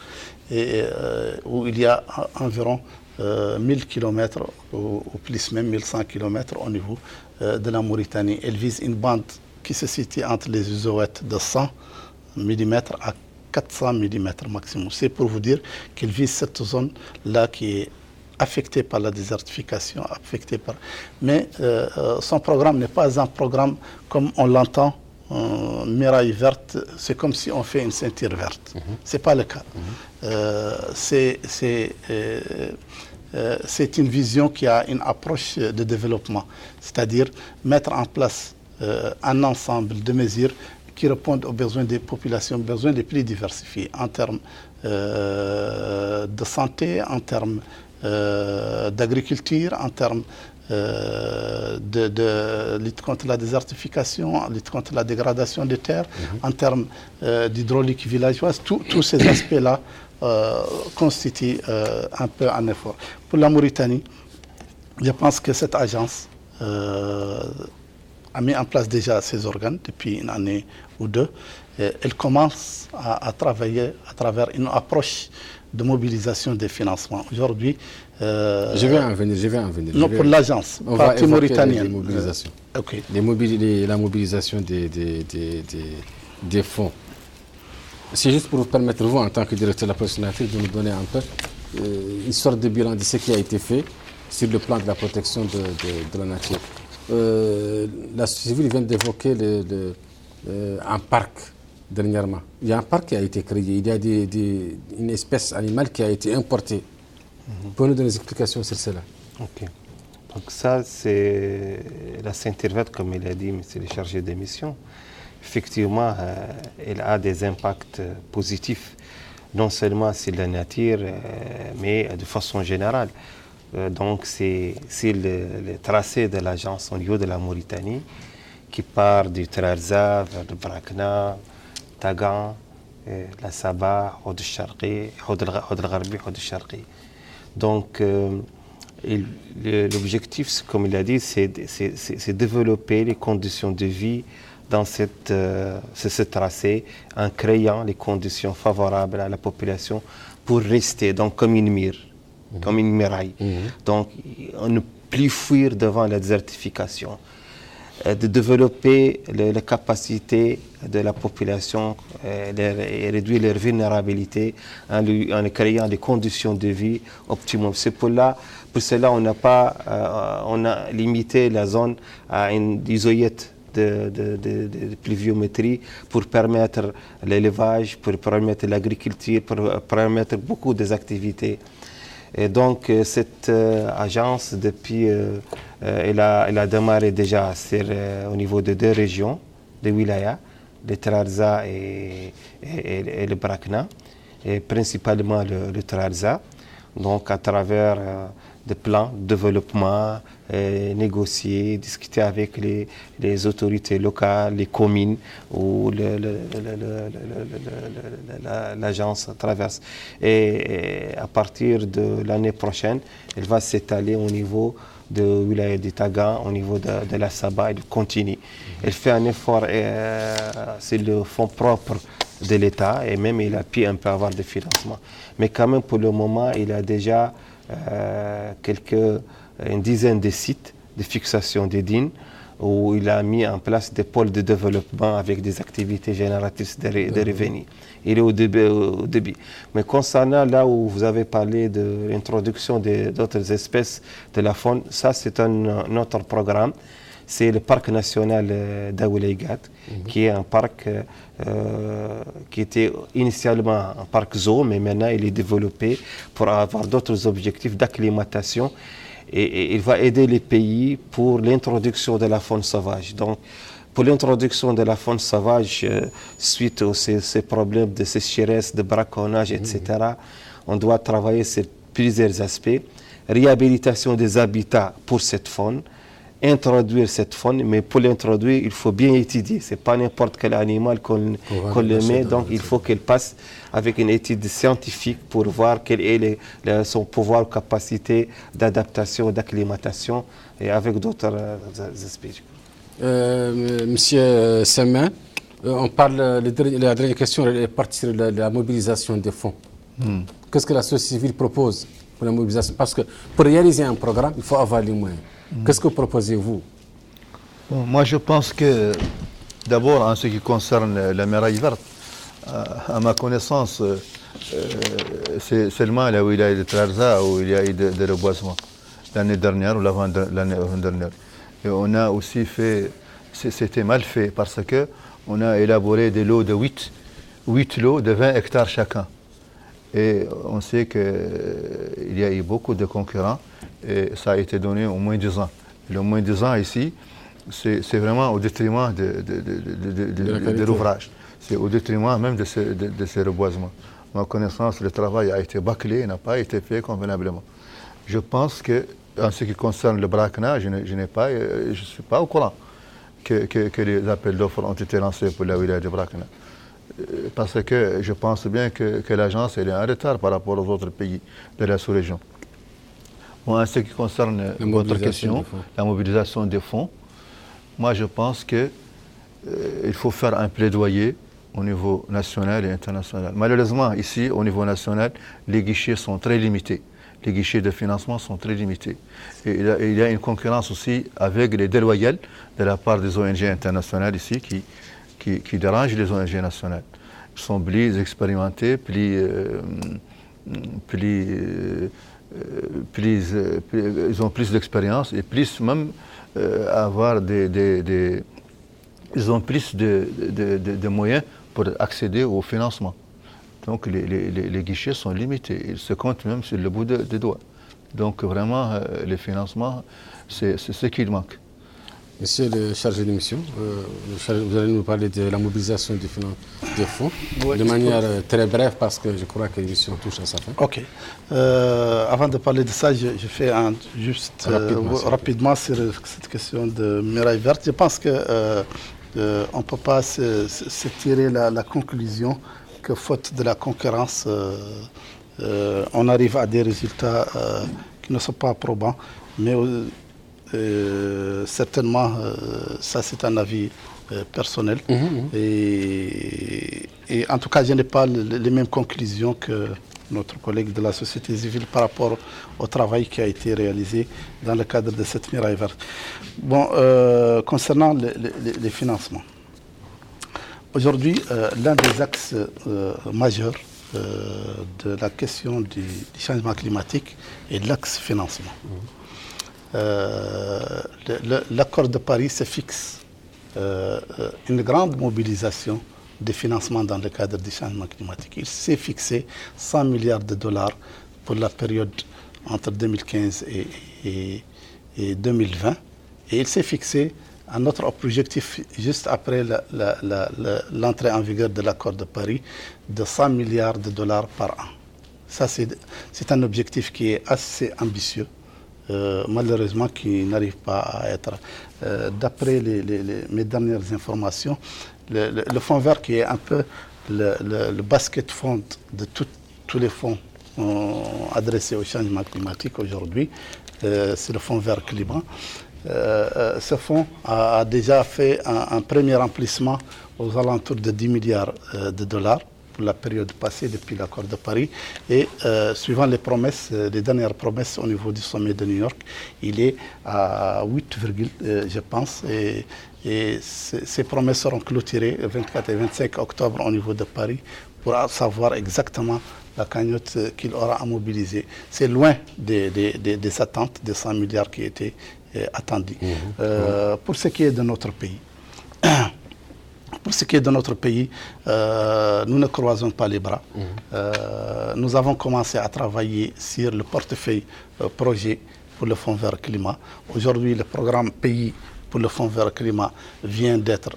et où il y a environ 1000 km, ou plus même 1100 km au niveau de la Mauritanie. Elle vise une bande qui se situe entre les isouettes de 100 mm à 400 mm maximum. C'est pour vous dire qu'elle vise cette zone-là qui est affectée par la désertification, mais son programme n'est pas un programme comme on l'entend, muraille verte, c'est comme si on fait une ceinture verte. C'est pas le cas. C'est une vision qui a une approche de développement, c'est-à-dire mettre en place un ensemble de mesures qui répondent aux besoins des populations, besoins les plus diversifiés en termes de santé, en termes d'agriculture, en termes de lutte contre la désertification, lutte contre la dégradation des terres, en termes d'hydraulique villageoise. Tous ces aspects-là constituent un peu un effort. Pour la Mauritanie, je pense que cette agence a mis en place déjà ses organes depuis une année ou deux. Elle commence à travailler à travers une approche de mobilisation des financements. Aujourd'hui... je vais en venir. Non, pour l'agence, partie mauritanienne. Les mobilisations. Okay. La mobilisation des fonds. C'est juste pour vous permettre, vous, en tant que directeur de la police nationale, de nous donner un peu une sorte de bilan de ce qui a été fait sur le plan de la protection de la nature. La société civile vient d'évoquer un parc dernièrement. Il y a un parc qui a été créé. Il y a une espèce animale qui a été importée Pouvez-nous donner des explications sur cela? Ok. Donc ça, c'est la Saint-Hervé, comme il a dit, mais c'est le chargé de mission. Effectivement, elle a des impacts positifs, non seulement sur la nature, mais de façon générale. Donc c'est le tracé de l'agence au niveau de la Mauritanie qui part du Trarza vers le Brakna, Tagan, la Saba, Houd al-Sharqi, Houd al-Gharbi, Houd al-Sharqi. Donc l'objectif, comme il a dit, c'est développer les conditions de vie dans ce tracé en créant les conditions favorables à la population pour rester donc, comme une mire, comme une muraille. Donc, on ne plus fuir devant la désertification, de développer les capacités de la population et réduire leur vulnérabilité en créant des conditions de vie optimum. C'est pour cela on a limité la zone à une isoyette de pluviométrie pour permettre l'élevage, pour permettre l'agriculture, pour permettre beaucoup des activités. Et donc cette agence, depuis, elle a démarré déjà au niveau de 2 régions, de Wilaya, le Trarza et le Brakna, et principalement le Trarza. Donc à travers des plans de développement, négocier, discuter avec les autorités locales, les communes où l'agence traverse. Et à partir de l'année prochaine, elle va s'étaler au niveau de Wilaya de Tagan, au niveau de la Saba et de continue. Elle fait un effort, c'est le fonds propre de l'État et même il a pu un peu avoir des financements. Mais quand même pour le moment, il a déjà une dizaine de sites de fixation des dînes où il a mis en place des pôles de développement avec des activités génératrices de revenus. Il est au début. Mais concernant là où vous avez parlé de l'introduction d'autres espèces de la faune, ça c'est un autre programme. C'est le parc national d'Aouleigat, qui est un parc qui était initialement un parc zoo, mais maintenant il est développé pour avoir d'autres objectifs d'acclimatation. Et il va aider les pays pour l'introduction de la faune sauvage. Donc, pour l'introduction de la faune sauvage, suite à ces problèmes de sécheresse, de braconnage, etc., on doit travailler sur plusieurs aspects. Réhabilitation des habitats pour cette faune, introduire cette faune, mais pour l'introduire, il faut bien étudier. Ce n'est pas n'importe quel animal qu'on le met, donc il faut qu'elle passe avec une étude scientifique pour voir quel est son pouvoir, capacité d'adaptation, d'acclimatation, et avec d'autres aspects. Monsieur Semin, on parle, la dernière question est partie sur la mobilisation des fonds. Qu'est-ce que la société civile propose pour la mobilisation? Parce que pour réaliser un programme, il faut avoir les moyens. Qu'est-ce que proposez-vous? Moi, je pense que, d'abord, en ce qui concerne la muraille verte, à ma connaissance, c'est seulement là où il y a eu de Trarza, où il y a eu de reboisement, l'année dernière ou l'année dernière. Et on a aussi fait, c'était mal fait, parce qu'on a élaboré des lots de 8 lots de 20 hectares chacun. Et on sait qu'il y a eu beaucoup de concurrents et ça a été donné au moins 10 ans. Et le moins 10 ans ici, c'est vraiment au détriment de l'ouvrage. C'est au détriment même de ces reboisements. À ma connaissance, le travail a été bâclé, n'a pas été fait convenablement. Je pense que, en ce qui concerne le Brakna, je ne suis pas au courant que les appels d'offres ont été lancés pour la wilaya de Brakna. Parce que je pense bien que l'agence est en retard par rapport aux autres pays de la sous-région. Bon, en ce qui concerne votre question, la mobilisation des fonds, moi je pense qu'il faut faire un plaidoyer au niveau national et international. Malheureusement, ici, au niveau national, les guichets sont très limités. Les guichets de financement sont très limités. Et il y a une concurrence aussi avec les déloyales de la part des ONG internationales ici qui dérangent les ONG nationales. Ils sont plus expérimentés, ils ont plus d'expérience et plus même ils ont plus de moyens pour accéder au financement. Donc les guichets sont limités, ils se comptent même sur le bout des doigts. Donc vraiment, les financements, c'est ce qu'il manque. Monsieur le chargé de mission, vous allez nous parler de la mobilisation des fonds, de manière très brève, parce que je crois que l'émission touche à sa fin. Ok. Avant de parler de ça, je fais juste rapidement sur cette question de Muraille Verte. Je pense qu'on ne peut pas se tirer la conclusion que faute de la concurrence, on arrive à des résultats qui ne sont pas probants. Mais certainement, ça c'est un avis personnel. Et en tout cas, je n'ai pas les mêmes conclusions que notre collègue de la société civile par rapport au travail qui a été réalisé dans le cadre de cette Muraille Verte. Bon, concernant les financements. Aujourd'hui, l'un des axes majeurs de la question du changement climatique est l'axe financement. L'accord de Paris se fixe une grande mobilisation de financement dans le cadre du changement climatique. Il s'est fixé 100 milliards de dollars pour la période entre 2015 et 2020. Et il s'est fixé un autre objectif juste après l'entrée en vigueur de l'accord de Paris de 100 milliards de dollars par an. Ça, c'est un objectif qui est assez ambitieux. Malheureusement qui n'arrive pas à être. D'après mes dernières informations, le fonds vert qui est un peu le basket fond de tous les fonds adressés au changement climatique aujourd'hui, c'est le fonds vert climat. Ce fonds a déjà fait un premier remplissement aux alentours de 10 milliards de dollars pour la période passée depuis l'accord de Paris. Et suivant les promesses, les dernières promesses au niveau du sommet de New York, il est à 8, je pense. Et ces promesses seront clôturées le 24 et 25 octobre au niveau de Paris pour savoir exactement la cagnotte qu'il aura à mobiliser. C'est loin des attentes des 100 milliards qui étaient attendus. Pour ce qui est de notre pays, nous ne croisons pas les bras. Nous avons commencé à travailler sur le portefeuille projet pour le Fonds vert climat. Aujourd'hui, le programme pays pour le Fonds vert climat vient d'être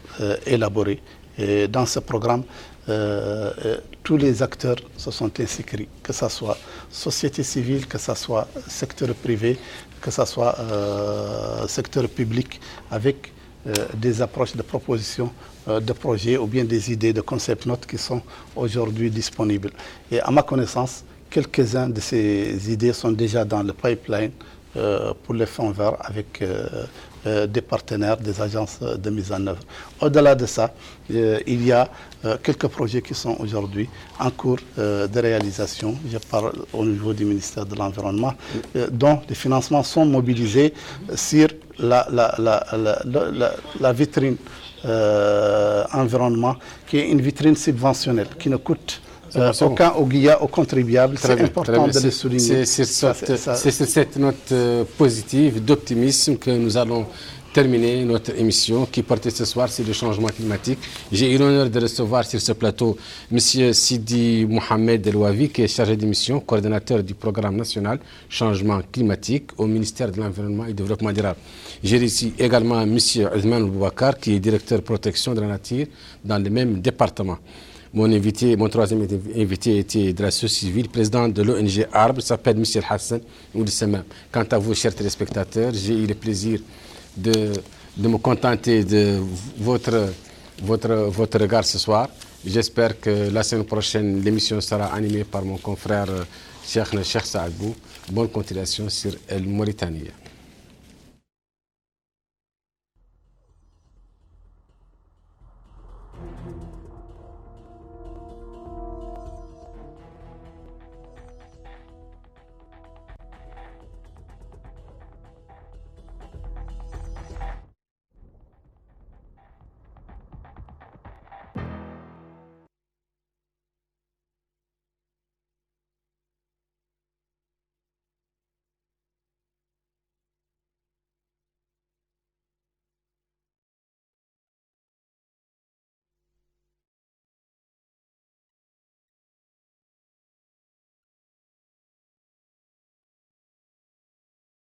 élaboré. Et dans ce programme, tous les acteurs se sont inscrits, que ce soit société civile, que ce soit secteur privé, que ce soit secteur public, avec des approches de propositions de projets ou bien des idées de concept notes qui sont aujourd'hui disponibles. Et à ma connaissance, quelques-uns de ces idées sont déjà dans le pipeline pour les fonds verts avec des partenaires, des agences de mise en œuvre. Au-delà de ça, il y a quelques projets qui sont aujourd'hui en cours de réalisation. Je parle au niveau du ministère de l'Environnement, dont les financements sont mobilisés sur la vitrine environnement, qui est une vitrine subventionnelle, qui ne coûte aucun au contribuable. C'est important de le souligner. C'est sur cette note positive, d'optimisme, que nous allons terminer notre émission qui portait ce soir sur le changement climatique. J'ai eu l'honneur de recevoir sur ce plateau M. Sidi Mohamed Elouavi, qui est chargé de mission, coordonnateur du programme national changement climatique au ministère de l'Environnement et du Développement durable. J'ai ici également M. Othman Boubacar, qui est directeur protection de la nature dans le même département. Mon troisième invité était de la société civile, président de l'ONG Arbre, s'appelle M. Hassan Oulissamam. Quant à vous, chers téléspectateurs, j'ai eu le plaisir de me contenter de votre regard ce soir. J'espère que la semaine prochaine, l'émission sera animée par mon confrère Cheikh Saadbou. Bonne continuation sur El Mauritanie.